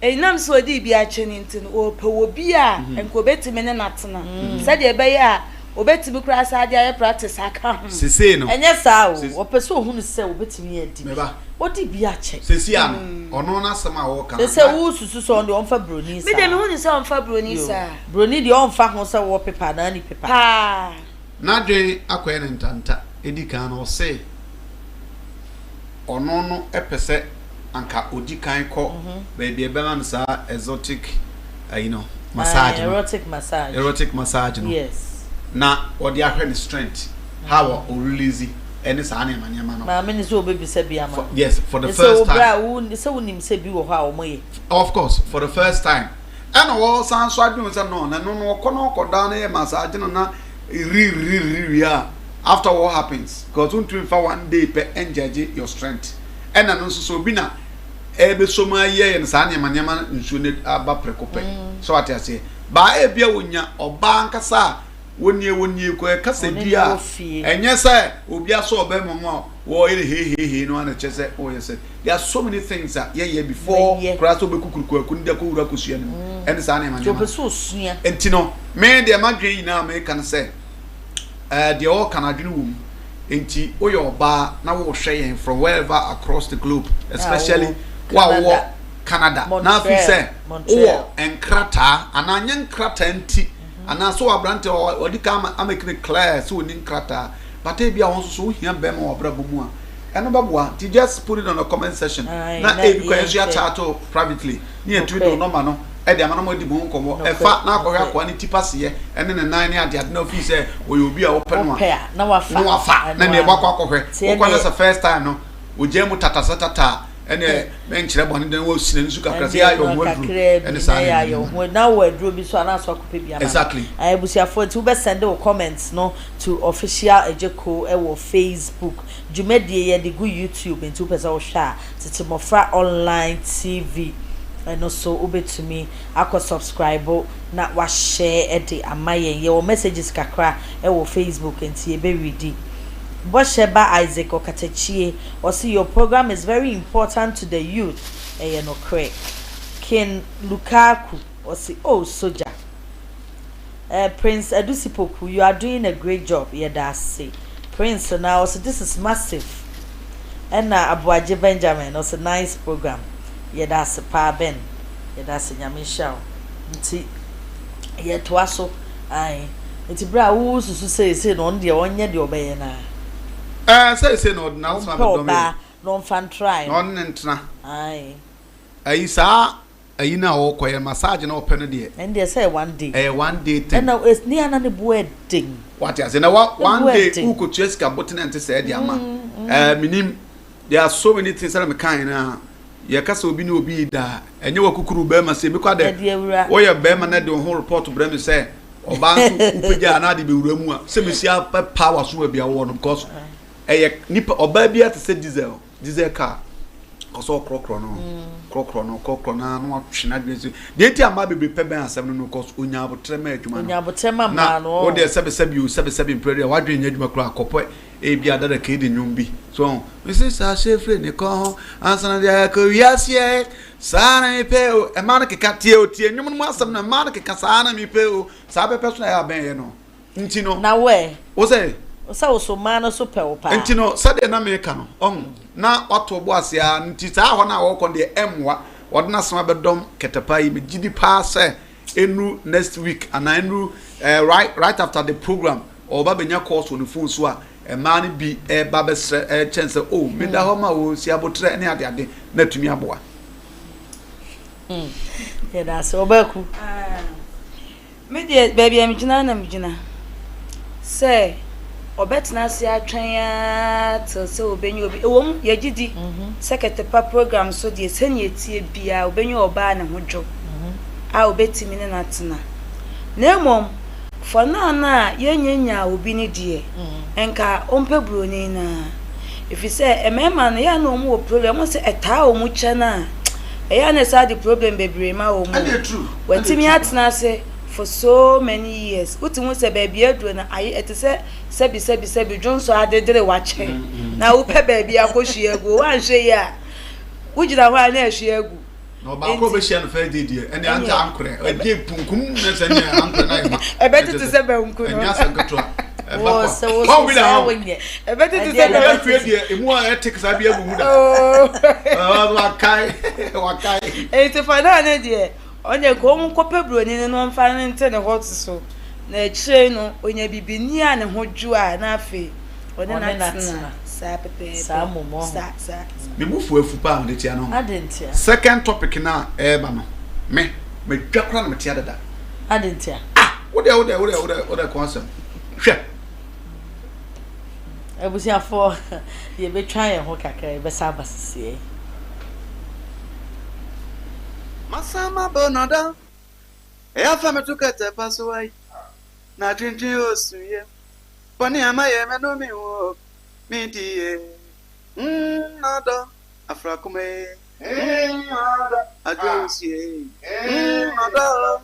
enam so odi bi ache ni ntin o pe wo bi a enko betime ne natena se de be ya obetimi kura sa de aye practice aka sese no enye sa o pe so ohunu se obetimi ya di odi bi ache sese ano ono na sama wo kan sese wo susu so de onfa broni sa me de me hunu se onfa broni sa broni de onfa ho se wo pepa na ni pepa pa na dwe akoye ne ntanta edi kan no se ono no epese anka odi kan ko baby ebe sa exotic massage erotic massage no yes na odi ahwe ne strength how o release any sa na ma no ma me ni so baby se bia ma yes for the first time so unim se bi wo ha o moye of course for the first time and all san so adwon se no na no ko no ko down na massage no na ri after what happens because until for one day per engage your strength and no so bi na ebe so ma ye en sa nyama nsu ne aba prekope so what I say ba e bia wonya oba nkasa wonnie ko kasa bia enye say obi aso oba momo wo ire he no ana chese o yes there are so many things that ye before kraso be kukuruku ndia ko wura kosua ne en sa nyama jo be so sua entino me de madwe ina me kan say de all can adwene wum enti oyoba na wo hwe yen from wherever across the globe especially Canada na fi say enkrata ananya nkrata enti ana so abrante odika amekine clear so ni nkrata but e bia won so hia be ma obrabo mu a eno baboa ti just put it on the comment section na e because you chat privately ni etu do normal no e de amana mo di bo nkomo e fa na akohwa akwa ni tipase ene ne nan ne ade na fi say oyobi a ope no a na wafa na ne gbakwa akohwe okwa na the first time no ojemu tata ene menchire bone den wo sine nsu kakra se ayo hodru ene sa na wo adru bi so ana so akope bia exactly abusiafo ti be send your comments no to official ejeko e wo Facebook jumedie ye de go YouTube and to pesa wo hwa TETE MMOFRA online TV and also obetumi akọ subscribe na wa share e de amayen ye wo messages kakra e wo Facebook enti e be ready Bosheba Isaac Okatechie or see your program is very important to the youth. No correct. Ken Lukaku or see soldier. Prince Edusipoku, you are doing a great job. Yeah, that's say. Prince now so this is massive. And Abuaje Benjamin was a nice program. yɛda ase pa ben yɛda ase nyame hya nti yɛtoa so ai nti bra wo susu say no on de onye de obeye na say no na so abedom no fan try no ntena ai ayi sa ayi na wo koye massage na open de and they say one day one day thing and now it's near na the wedding what you say na one day who could chase ka botin say de ama minim there are so many things that me kan na ye kasa obi na obi da enye wakukuru be ma se me kwa de wo ye be ma na de ho report bre me say oba nso upeja na de be wura mu a se me sia power so bia wo no because nipa oba bia te se diesel car koso krokro na no atwena de de ti ama bebre pe ben asem no cause onya abotre ma adwuma ma no wo de sebe prayer wa dwen adwuma kro akopo e bia da ka de nwum bi so me se sa chefre ne ko ho ansana de ka wiase sana mi pe o e ma na keka tie nwum no asem na ma na keka sana mi pe o sa be person ya ben ye no nti no na we wo say so man no so pe o pa nti no sade na me ka no na wato bo ase a nti sa ho na wo kon de emwa wodna sema bedom ketepa yi me gidi pa se enu next week and enu right after the program oba benya course on the phone so a man bi ba be chance oh me da ho ma wo si abotre ne ade na tumi aboa yeah that's obaku me de baby am gina say obetna se atwen ya till se obenye obi ewom ye gidi Ketepa program so de senie tie bia obenye oba na hodwo a obetimi ne natena na emom for na yenya obi ni de enka ompe broni na if you say emema na ya no mo problem say eta o mu che na eya na sa the problem bebre ma o mu wetimi atena se for so many years utimu se baby edu na ayi etese sebi jonso adedere wache na wo pe baby akohwe egu wan hwe ya wujira ho ana hwe egu no ba ko be hwe no fa didi ene anta ankre ede punkum na se ne ankre na ima ebeti to se be unku no enya sankato wo so wenye ebeti to se be hwe die emu a etik sa bia egu da wakai ete fana na die onye ko mu kope broni no mfa nte ne hot so na chire no onye bibini a ne hodju a na afi one na sa pepe sa momo sa me mufu afu pa de tia no adentia second topic na ba no me twakra na me tia dada adentia wo de concept hwe ebusia for ye be try ho kakra be sa basisi Masama bonoda efa metuka Ketepa so ai na twintwi osuye poni amaye meno mi wo mi die nada afrakume nada ajosie nada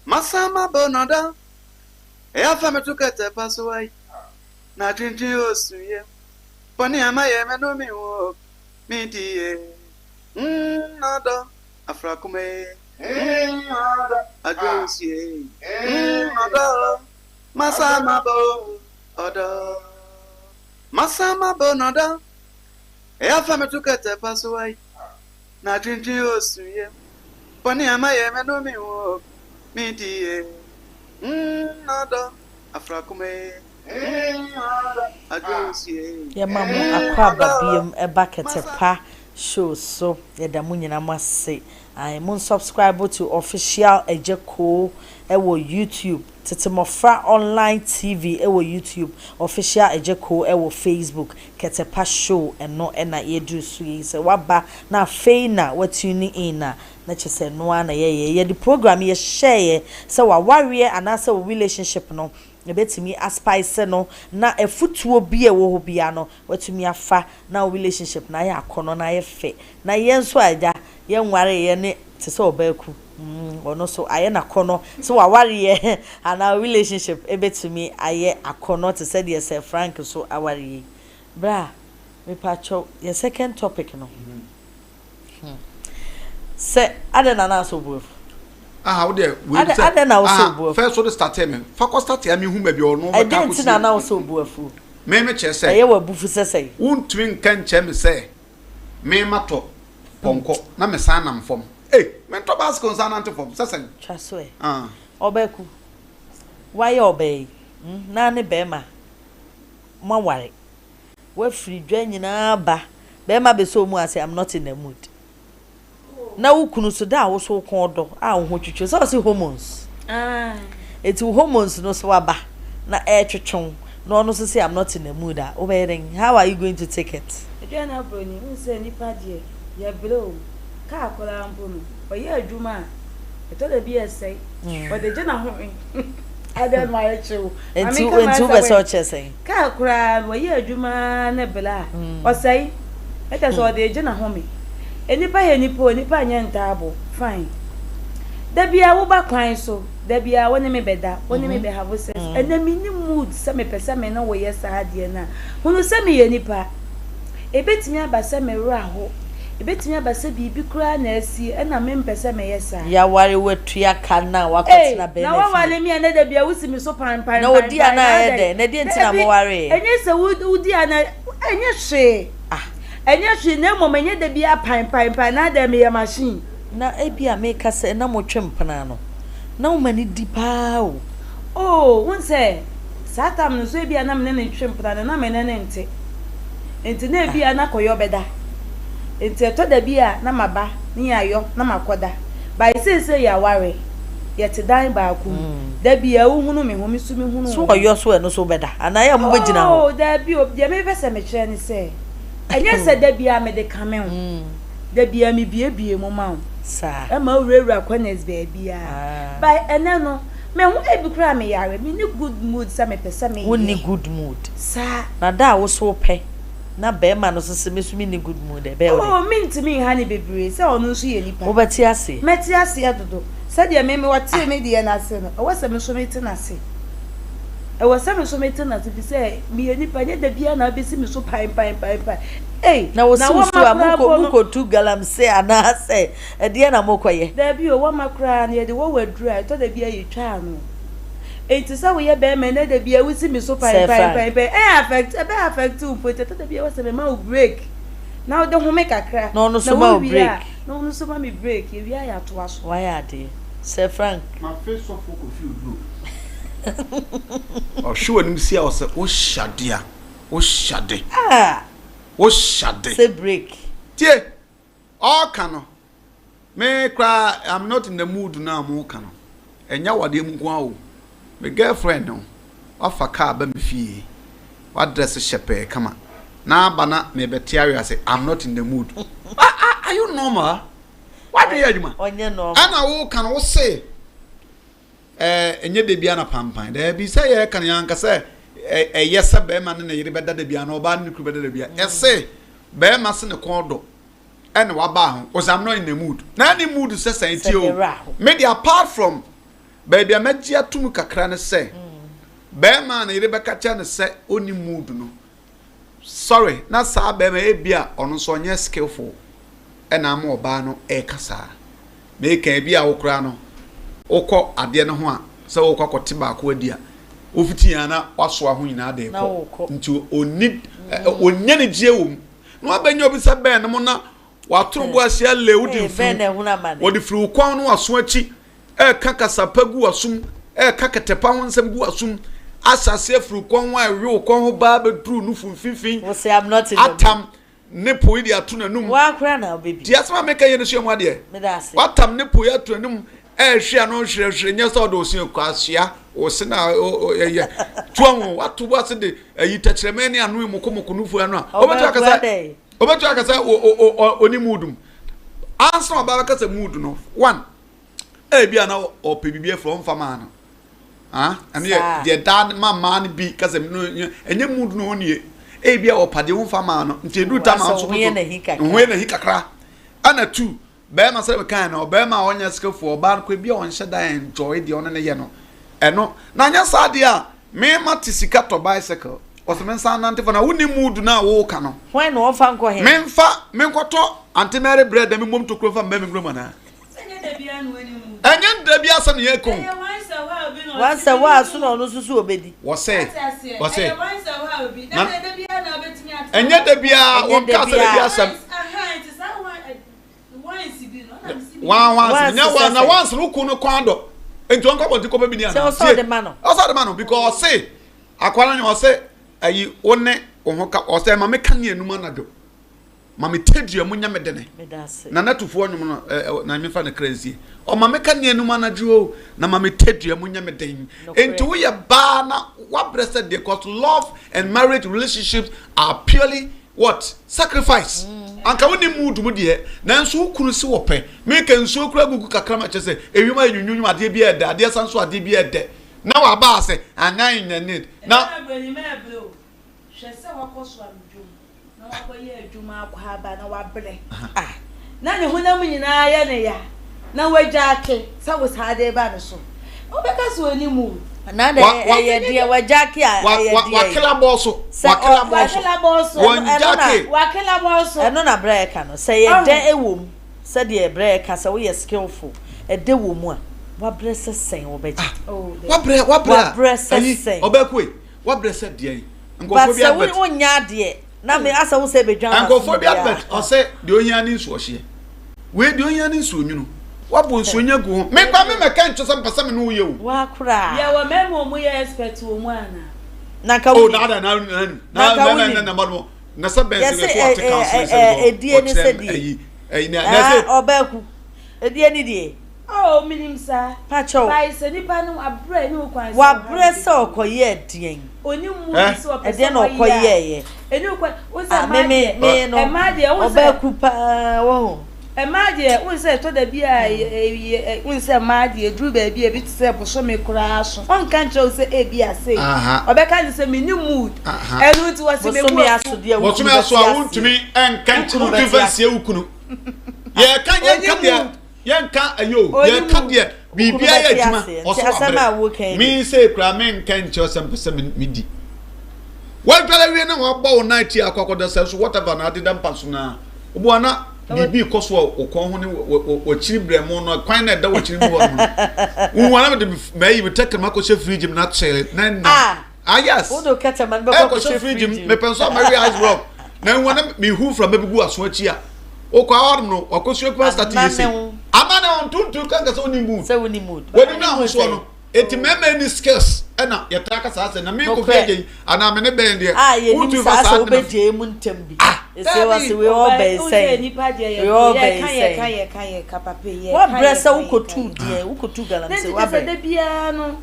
masama bonoda efa metuka Ketepa so ai na twintwi osuye poni amaye meno mi wo mi die nada afrakume nada ajosie nada masama bonoda efa metuka Ketepa so ai na twintwi osuye poni amaye meno mi wo mi die nada afrakume ya mamu akwa babiem eba Ketepa show so ya da munyina mase I mun subscribe to official ejeko ewo YouTube TETE MMOFRA online TV ewo YouTube official ejeko ewo Facebook Ketepa show eno na yedu so yi se waba na feina watuni ina na chese no ana ye the program ye share se wa warrior anasa relationship no ebetimi aspice no na efutuo bi e wo ho bia no watumi afa na relationship na ya akono na ye fe na ye nso aja ye nware ye ne te se obaku ono so aye na kono so wa ware ye ana relationship ebetimi aye akono te se de se frank so aware ye bra me pacho ye second topic no se adena na so bofu how there we say na so buafu first so start me fa ko start ya me hu ba bi ono I didn't na so buafu me che say ye wa bufu sesey untumi nkan che me say me mato ponko na me san nam fom me to basco san ante fom sesey twaso obeku why obey na ne bema ma ware we free dwa nyina ba bema be so mu ase I'm not in the mood na ukunu so da wo so kon do a wo twetwe so se hormones eti hormones no so aba na twetwon no no so say I'm not in the mood how are you going to take it dwa na broni unse nipa die ya blow ka akola mpono oye adwuma eto da bi esai o de je na ho I don't want to. And two be so chesing. Ka kura oye adwuma na bela o sai eta so de je na ho me enipa he nipa nya ntabo fine da bia wo ba kwan so da bia woni me beda woni me be have sense enemi ni mood se me pese me na wo yes ade na hunu se me ye nipa ebetimi abase me ru aho ebetimi abase bibi kura na asi na me mpese me yes ya ware wetua kana wakotena benefit na wa wale mi na da bia wusi me so pan na odi ana ede na di ntina mo ware enye se udi ana enye hwe enye hwe na momenye da bia pan na da me ya machine na ebia make kase na mo twempana no na wo mani di pa won say satam no so ebia na me na twempana na me na nte na ebia na koyo beda enti to da bia na maba ni ayo na makoda by say ya ware yet dan ba ku da bia wo hunu me homi su me hunu so oyo so eno so beda ana ya mo begina ho da bia obi me pese me kire ni say enye se da bia me de kamen da bia me bie mo ma sa e ma wura kwanes be bia by ene no me hu ebi kura me yare me ni good mood sa me pese me woni good mood sa na da wo so pe na be ma no sese me sumi ni good mood e be o minti mi ha ni bebre se onu so ye nipa wo beti ase meti ase adodo se de me wate me de na ase no wo se me so meti na ase e wo se me so meti na ase bi se mi ye nipa nye da bia na be si me so pan na wo so amuko 2 galam se ana se e de na mokoye da bi o wo makra na ye de wo wadura to da bia ye twa no enti sa wo ye be me na da bia wo si me so pan affect u pote to da bia wo se me ma break now the home kakra no so ma break no so ma me break ye wia ya to aso why ade Sir Frank my face so for confused no o sure nim sia o se o shade o shade say break tie all kano me cry I'm not in the mood now mo kano enya wade mu kwa o my girlfriend no afa car ba me fie wa dress shepe kama na bana me betiare say I'm not in the mood are you normal why do you aduma onye normal ana wo kan wo say enye de bia na pampan da bi say ye kan yan ka say yesa be ma na yire beda de bia na oba ne kru beda de bia say be ma se ne kondo ene wa ba ho was I'm not in the mood na any mood say santi o me dey apart from baby amaji atum kakra ne say be ma na yire be ka cha ne say oni mood no sorry na sa be ma e bia ono so onye skillful ena ma oba no e kasa me kan bia wo kra no ukọ ade ne ho a se wo kwakote ba ko adia ofiti yana waso aho nyina ade ko nti oni onye ne gie wo no abanya obi se be ne mo na watoro bo asia lewudi fu wodi furu kwan no waso achi kaka pagu wasum kaka Ketepa ho nsem gu wasum asase furu kwan wa we kwan ho ba be dru no funfifin wo say I'm not in atam ne po di atu nanum wa kra na baby ti asema meka ye ne hwemu ade me da se watam ne po ya atu nanum hwe ano hwe nya so do sin kwasia o se na ye tuan watu bo ase de yi tachremani anu mokomoko nufu anu a obetu akasa oni mudum ansa oba akasa mood no one bia na o pe bibie from fama no ane ye dad mama ni bi kasa no enye mood no onie bia o pade wo fama no nti edu tama so ho ye na hikakra ana two be ma se kan no be ma onya skefo oba ko bia on hyeda enjoy de on ne ye no eno na nya sade a me ma tisika to bicycle o se men san nante for na woni mood na wo ka no when no fa nko he me nkoto antemere bread me mom to kro fa me ngro mana enye da bia no woni mu enye da bia se ne ye ko once a while so no susu obedi was say once a while be na de bia na obetimi ati enye de bia won ka se bia asem it is that once be no na see one nya one na once no ku no kwando enti won ka bodi ko bi ni ana so the man because say akwara nya o say ayi one o ka o say ma me kan ye numa na do ma me tedua munya me dene na natufo nwum no na me fa na crazy o ma me kan ye numa na do na ma me tedua munya me den enti wo ye ba na what blessed because love and marriage relationships are purely what sacrifice anka woni mood mu de na nso ukuru si wo pe me kan so kura gugu kakra ma che se ewima nyunyum ade bi ede ade sanso ade bi ede na wa ba se anan na need na hwese wakoso amdwum na wakoye adwuma akwa ba na wabre na ne honam nyina ya ne ya na wajake sawo sade ba ne so obeka so ani mu na de ye de wajake a ye de wakela boso wakela boso eno na breka no se ye de ewom se de breka se wo ye skillful e de wo mu a wabre se sen obeji wabre se sen obekwe wabre se de but se wo nya de na me asa wo se bedwan ankophobia advert o se de ohia ni nsu ohie we de ohia ni nsu onwunu wabo nsu onya gu me kwa me meka ncho se mpasa me no ye wo wa kura ya wa memo mu ye expert wo mu ana na ka wo na mo na se ben se for to council edie ni se die na se obeku edie ni die oh minimsa pacho bai se nipa no abre ni okwan wa bre se okoye edien oni mu so edien no okoye ye eni okwan wo se me no emade wo se obeku pa wo emade wo se to da bia wo se emade edru ba bia bi se boso me kura so on kan che wo se e bia se obeka ni se me ni mood enu ti wo se me me aso de wo tumi aso a wontumi enkan chiru divorce ukunu ye kan yenka ayo ye ka de bibia ya adwuma oso mi say kra men kan che osem me di wa dwala wie na wo bo na ti akokodo se so whatever na ade dampa so na obo ana bibi koso okon ho ne wo chiri bremo no kwan na da wo chiri mu ho wo na de me yi take ma ko she fridge na chele na yes wo do kata man be ko she fridge me penso Mary Ice Rock na wo na me hu from baby aso achi a o kwa orm no okosu kwa start yesi amana on tuntu kanka so ni mood se woni mood woni na ho so no eti meme ni skills ena yetaka sa se na me ko feje ana me ne ben de utu fa sa obeje mu ntambi ese wase we obey say we obey say kan kapape ye wa bresa ukotu de ukotu galam se wa be de bia no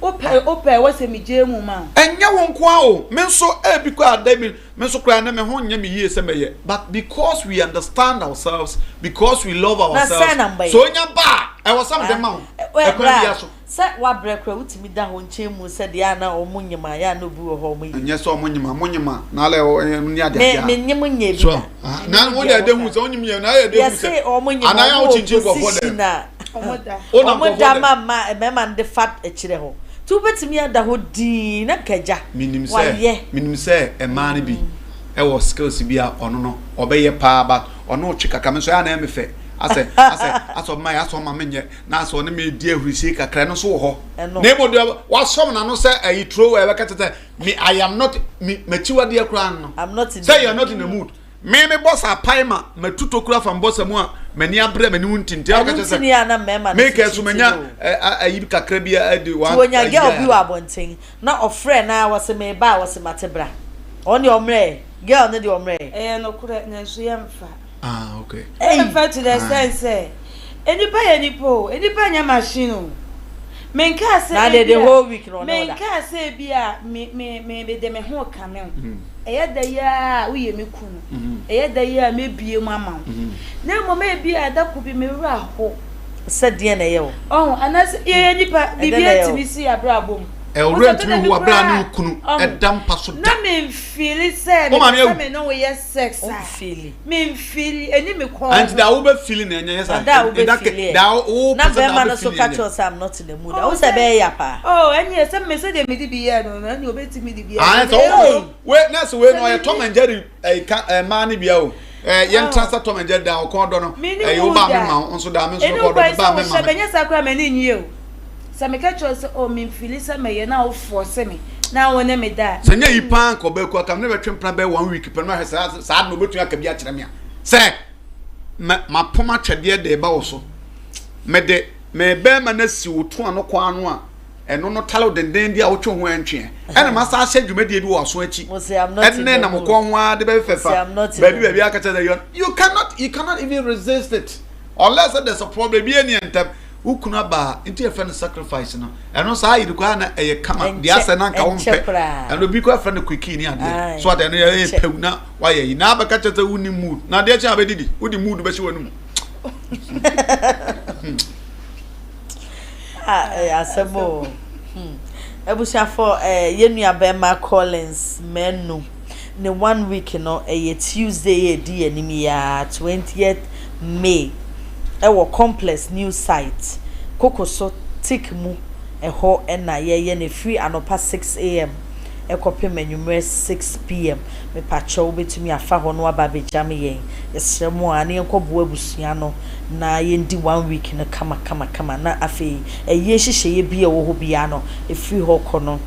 ope wase mi je mu ma enya won kwa o me so e bi kwa adami me so kra na me ho nya me yie se me ye but because we understand ourselves because we love ourselves so nya ba I was some dem e kwa bia so se wa brekra utimi da ho nche mu se de ana omunyima ya no bu ho mu nya so omunyima na ale ni ade ya me nyim nya bi so na wo de ade hu se onyim ye na ya de hu se ana ya wo chinchi go for dem omoda mama e mema nde fat e kire ho tu betimi ada ho di na kaja minim se e man bi e wo skills bi a ono no obeye pa ba ono twikaka me so ya na me fe aso mai aso ma menye na aso ne me di ahurisi kakra no so wo ho na mo do wa som na no se ayi throw e be katete me I am not me machiwade akra no I'm not in say you are not in the mood me boss a paima matuto kura from boss mu a mani abre mani wuntinti aka tese me ka so manya ayi kakra bia adi wa wonya girl bi wa bonten na ofre na wase me ba wase matebra on your mre girl na di omre no kura na so yamfa okay yamfa to the sense enipa ya enipa nya machine men ka se na the whole week no men ka se bia me be de me ho kamel da ya wo ye me kunu da ya me bie mu ama na mo me bia da ku bi me wura ho se de na ye wo anas ye nipa bibia timi si abrabom rent me wo abra na kunu edam paso da na me feel say me no we yes sex me feel eni me call and da wo be feel na enya yes da wo na be man so catch us I'm not in the mood I say be ya pa eni say me say de me di bia no na ni obetimi di bia so we na so we no ye Tom and Jerry man ni bia o yen transfer Tom and Jerry da o kon do no wo ba me ma onso da me so ko do ba me ma se benya sakra me ni nyi o Sa me catch us o me feel say me na wo force me. Na won me da. Sanya yi pan ko be ko kam ne betwe plan be 1 week pe ma sa no betu aka bia kire me a. Se ma poma twede de ba wo so. Me de me be ma na si wo to ano kwa ano a eno no talo denden dia wo twe ho antwe. Ene ma sa hye dwumade bi wo so achi. Ene na mo ko ho a de be fefa. Baby aka tell you cannot even resist it. Unless there's a problem be any enter ukuna ba into your friend sacrifice no. Eno sa yi kwa na eye kama dia se na nka wo mpe. Eno bi kwa friend quickie ni ade. So ade no ye pew na wa ye na ba ka tell uni mood. Na de cha be didi. Udi mood be shi wanu. Asebo ebusia for yenua be ma Collins menu ne 1 week no Tuesday di animi ya 20th May ewo complex new site kokoso tik mu eho na ye ne free anopa 6 am ekopem anwumre 6 pm me pacho betumi afa ho no aba bejam yen yesremo ani enkobo abusua no na yendi 1 week no kama na afi ye hihye ye bia wo ho bia no free ho kono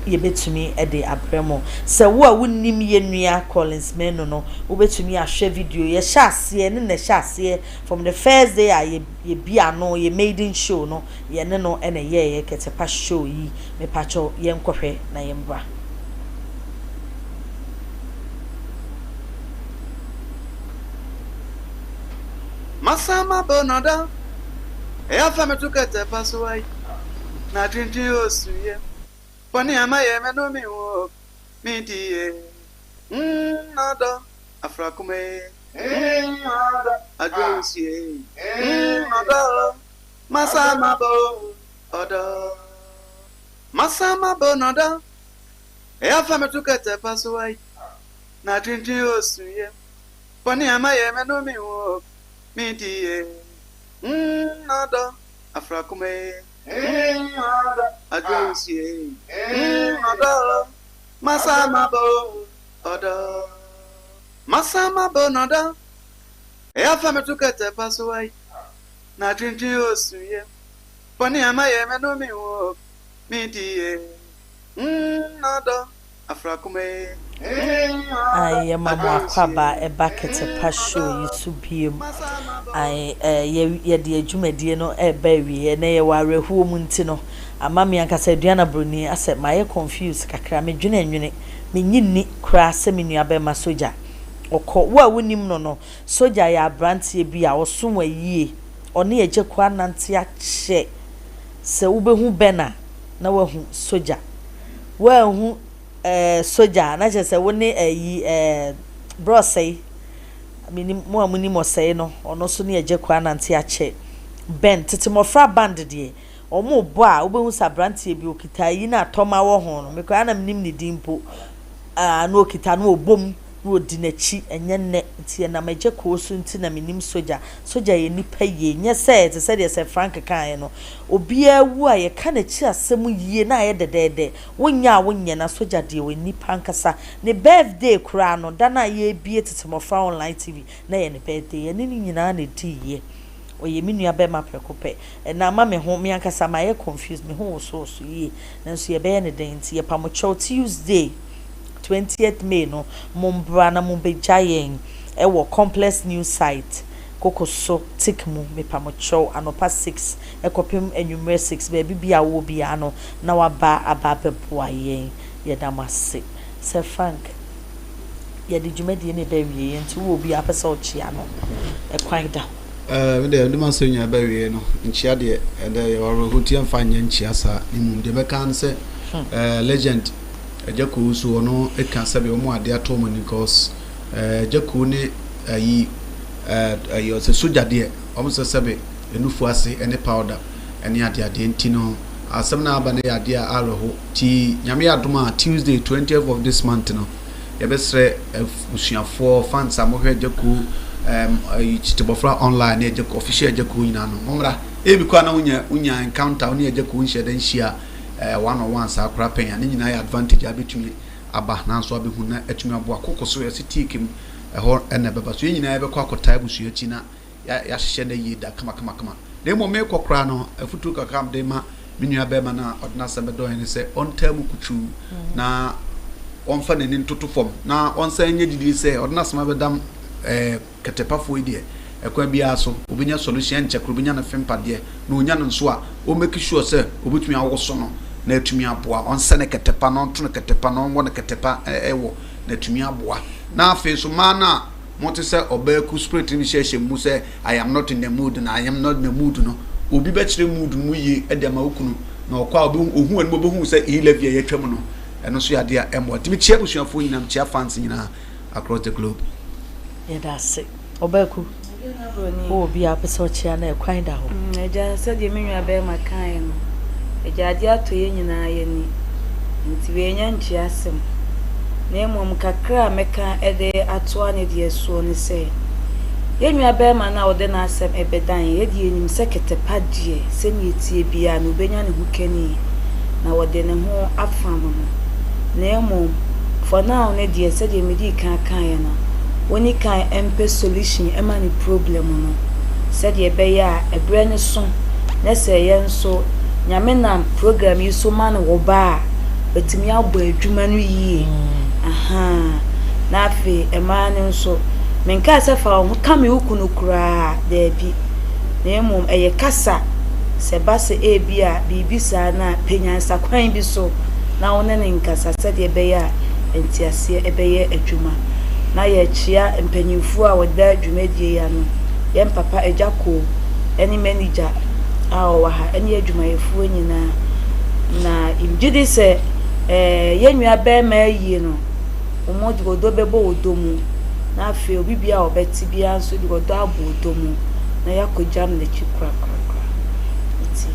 ye betumi e de abremo se wo a wonnim ye nua Collins menu no wo betumi ahwe video ye hyase ne na hyase from the first day a ye bia no ye maiden show no ye ne no ene ye Ketepa Show yi me pacho ye nkwohwe na ye mbra Masama bonoda efa metuka Ketepa so ai na twintwi osuye poni amaye me no mi wo mi die nada afrakume nada ajosie nada masama bonoda efa metuka Ketepa so ai na twintwi osuye poni amaye me no mi wo mi die nada afrakume nada ajosie nada masama bonoda efa metuka Ketepa so ai na twintwi osuye poni amaye me no mi wo mi die nada afrakume I am a kwaba e Ketepa Show yisubiem ye de adwumade no e ba wie na ye warehu mu nti no amami ankasa aduana broni ase maye confuse kakra me dwene me nyinni kra se me nua be ma soja okọ wo a wonim no soja ya brantie bi a osom ayie one ye je kwa nante a che se wo behu bena na wahu soja wahu soja na je se woni brosei minim mo amuni mo sei no ono so ne eje kwa nante ache ben TETE MMOFRA band de omo bo a obehu sabrantie bi okita yi na atoma wo ho no me kwa na minim ne dimpo no okita no obom no odinachi enye ne tie na meje ko so nti na minim soja ye nipa ye nye se te se de se Frank kan no obi awu a ye ka na chi asem yie na ye dedede wonya na soja de we nipa nkasa ne birthday kura no da na ye bie TETE MMOFRA online TV na ye ne birthday ye ni nyina na di ye oye mi nua be ma prekope na ma me ho me ankasa ma ye confused me ho so ye na so ye be ne den ti ye pamocho Tuesday 20th May no mumbra na mumbejayen ewo complex new site kokoso tikmu me pamocho anopa 6 ekopim enwumre 6 baby bia wo bia no na waba ababeboa yen yedamase se Frank yedi dwumadi ne bawie nti wo bia pese ochia no ekwan da we dey do man so nya bawie no nchia de e woro hotia mfanya nchia sa nimum de bekan se legend Jaku so no e kan sabe o mu ade ato mo ni cause Jaku ne ayi ayo se soja de o mo se sabe enufu ase ene powder ene ade ntino asem na aba ne ade a aroho ti nyame adoma Tuesday 20th of this month no ye besre usuafo fans amohwe Jaku TETE MMOFRA online e Jaku official Jaku nyina no momra e bi kwa na unya encounter oni Jaku nhye dan hia 101 sa akra penya ne nyina ya advantage abetumi aba na so abehu na atumi abo akokoso ya sitikim ho ene beba so nyina ebe kwa akota abusu achi na ya hye na yi da kama de mo me kokra no afutu kakam de ma minua bema na odna sembe do hen say on tamu kuchu na on fa nani ntoto fom na on sa nya didi say odna sema bedam Ketepa fo ide ekwa bia so obinya solution check obinya na fempa de na onya no so a o make sure say obetumi awoso no na atumi aboa on se ne Ketepa no to ne Ketepa no wo ne Ketepa ewo na atumi aboa na afi so mana monte say obaku spirit ni sheshe mu say I am not in the mood na I am not in the mood no obi be kire mood mu yi e de ma okunu na okwa obi ohun ani obohu say e level ye twam no eno so ya de emo timi chia busuafo nyinam chia fans nyina across the globe. Yeah, that's it. Obaku. Oh, be up so chia na kwan da ho. Eja said ye menwa be makan no. Eja ade ato ye nyina ye ni. Nti we nya nchi asem. Na emom kakra meka ede ato ane de so ni se. Ye nwa be ma na ode na asem ebedan ye de enim se Ketepa die se mi tie bia no benya ne hukani na ode ne ho afam no. Na emom for now ne de said ye medi kan ye no. Woni kan empe solution ema ni problem no said ye be ya ebre ne so na se ye nso nyame nam program yi so man wo ba betimi abo adwuma no yi aha na afi ema ne nso menka se fa ho kame ukunu kura da bi na emom eye kasa se ba se e bi a bibi sa na penyansa kwan bi so na wona ne nkasa said ye be ya entiase e be ye adwuma na ye chia empanyimfu a woda dwumadie ya no ye papa ejako eni manager a o wa ha eni adwumayefo nyina na imjidi se ye nwa be ma yi no omodi godo bebo odomu na afi obi bia obeti bia so di godo abo odomu na yakojam le chikra kra iti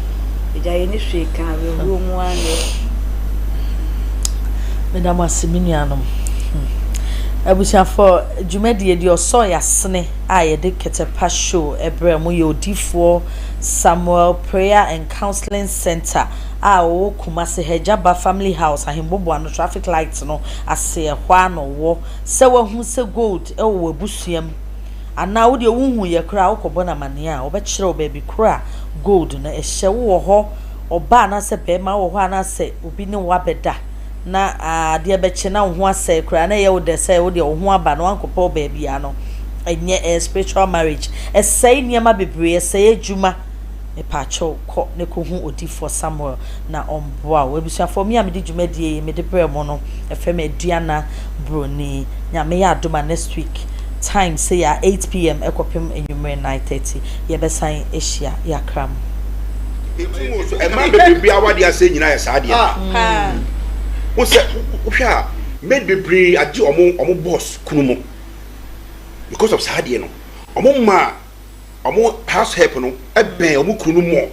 eja ye ni hwe kan we hu mu ane Madam Asiminianum Abusia for Jumedi di oso yasne a ye de Ketepa Show ebre mu ye odifo Samuel Prayer and Counseling Center a wo Kumase Hejaba Family House ahembobo ano traffic lights no ase hwa no wo se wahu se gold e wo abusuam ana wo de wohu ye kra wo kobona mane a wo be kire wo baby kra gold na ehye wo ho oba na se be ma wo ho ana se obi ne wo abeda na de beche na ho ase kra na ye wo de se wo de ho aba no ankopo baby ano enye spiritual marriage esai niama bebre esai adwuma e pacho ko ne ko hu odi for Samuel na omboa we bisua for me am de dwuma die me de bremo no efem aduana broni nyame ya adoma next week time say ya 8 p.m. ekopem enyumre 9:30 ye besan ehia ya kram etumo so e ma bebre awade ase nyina ya saade wo se ohwa me bebre agi omo boss kunumo because of saade no omo house help no eben omo kunu mo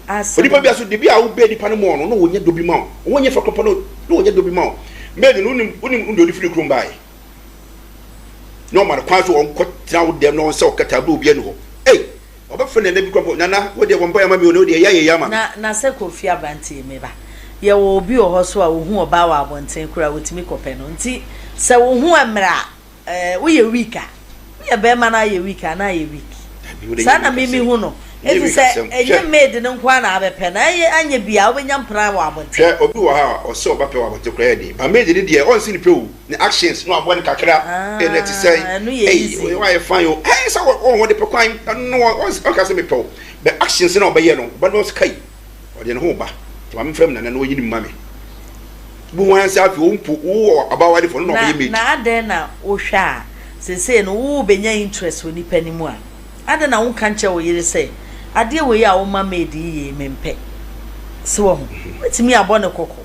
asa odi pa bia so de bia wo be di pa no mo no wonya dobi ma wonye fa kopa no wonya dobi ma me de no unim ndo di firi krum bai no ma kwa so on kwatra wo dem no se okata ba obi anu ho oba ne bi kopa nana wo de won ba ya ma mi no de ya ma na se kofi abanti me ba ye wo obi ho so a wo hu oba wa abonten kura wotimi kope no nti se wo hu amra wo ye weeka ye be ma na ye weeka na ye week sana mimi hu no ezi se enye made ne nkwa na abepe na anye bia obenya mpra wa abonten obi wa ha o se oba pe wa abonten kura de ba made de de on si ni pe o ni actions no abo ni kakra e na ti say why you find you so on de pe kwan no o ka se me pe the actions na oba ye no ba no sky o de ne ho ba to am frem na no yin mame bu wan se afi o mpu wo abawade fo no oba ye me na ade na o hwa sese no wo benya interest woni panimu a ade na wo kanche wo yire se ade we ya wo ma medi ye mempe se wo wetimi abo ne kokko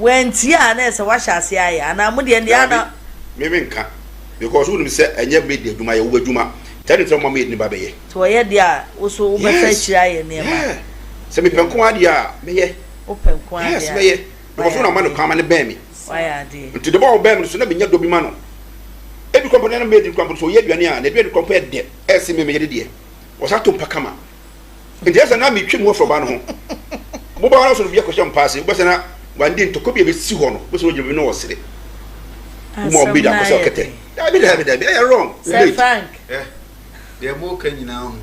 wenti a na se wa hyase aye ana mo de ndia na me nka because wo nim se enye medi aduma ye wo aduma tani tro ma medi ni ba be ye to ye dia wo so wo be fa chira ye ne ma se me penko ade a me ye wo penko ade yes me ye because na ma no kwama ne ben mi why ade nti de ba wo ben so na benya dobi ma no ebi company na made company so ye duane a na duane compare de ese me ye de o sa to mpakama nti esa na me twem wo fro ba no ho mo ba wala so bi akohye mpaase wo bese na wande ntokobia be si ho no bo so ogyebe no wo sere mo bi da ko so kete da bi wrong say frank the mo kan nyina ho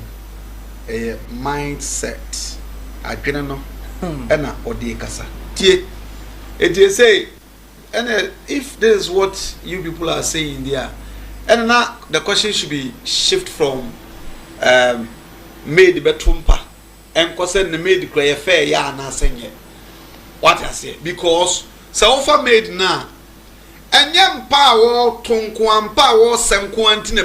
mindset adwene no ena odi kasa tie it say and if this is what you people are saying there and now the question should be shift from made betumpa and concern the made cry fair ya na senye what I say because so offer made na enye mpa wo tonko ampa wo senko antine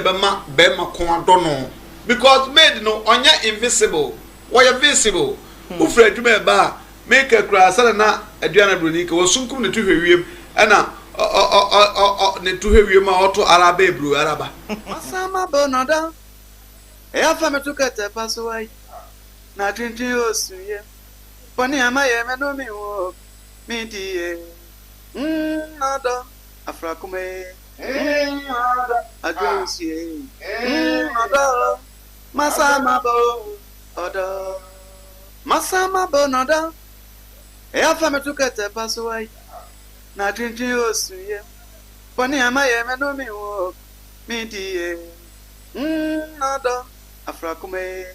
bema ko adono because made no onya invisible why visible ufra adwuma ba make a crass na aduana bronika wo sunkum ne tuhwewiem ana ne tuhwewiem a oto araba ebru araba masama bonoda efa metuka Ketepa so wai na twintin osuye poni amaye me no mi wo mi die nada afrakume nada adosie nada masama bonoda efa metuka Ketepa so wai na twintin osuye poni amaye me no mi wo mi die nada afrakume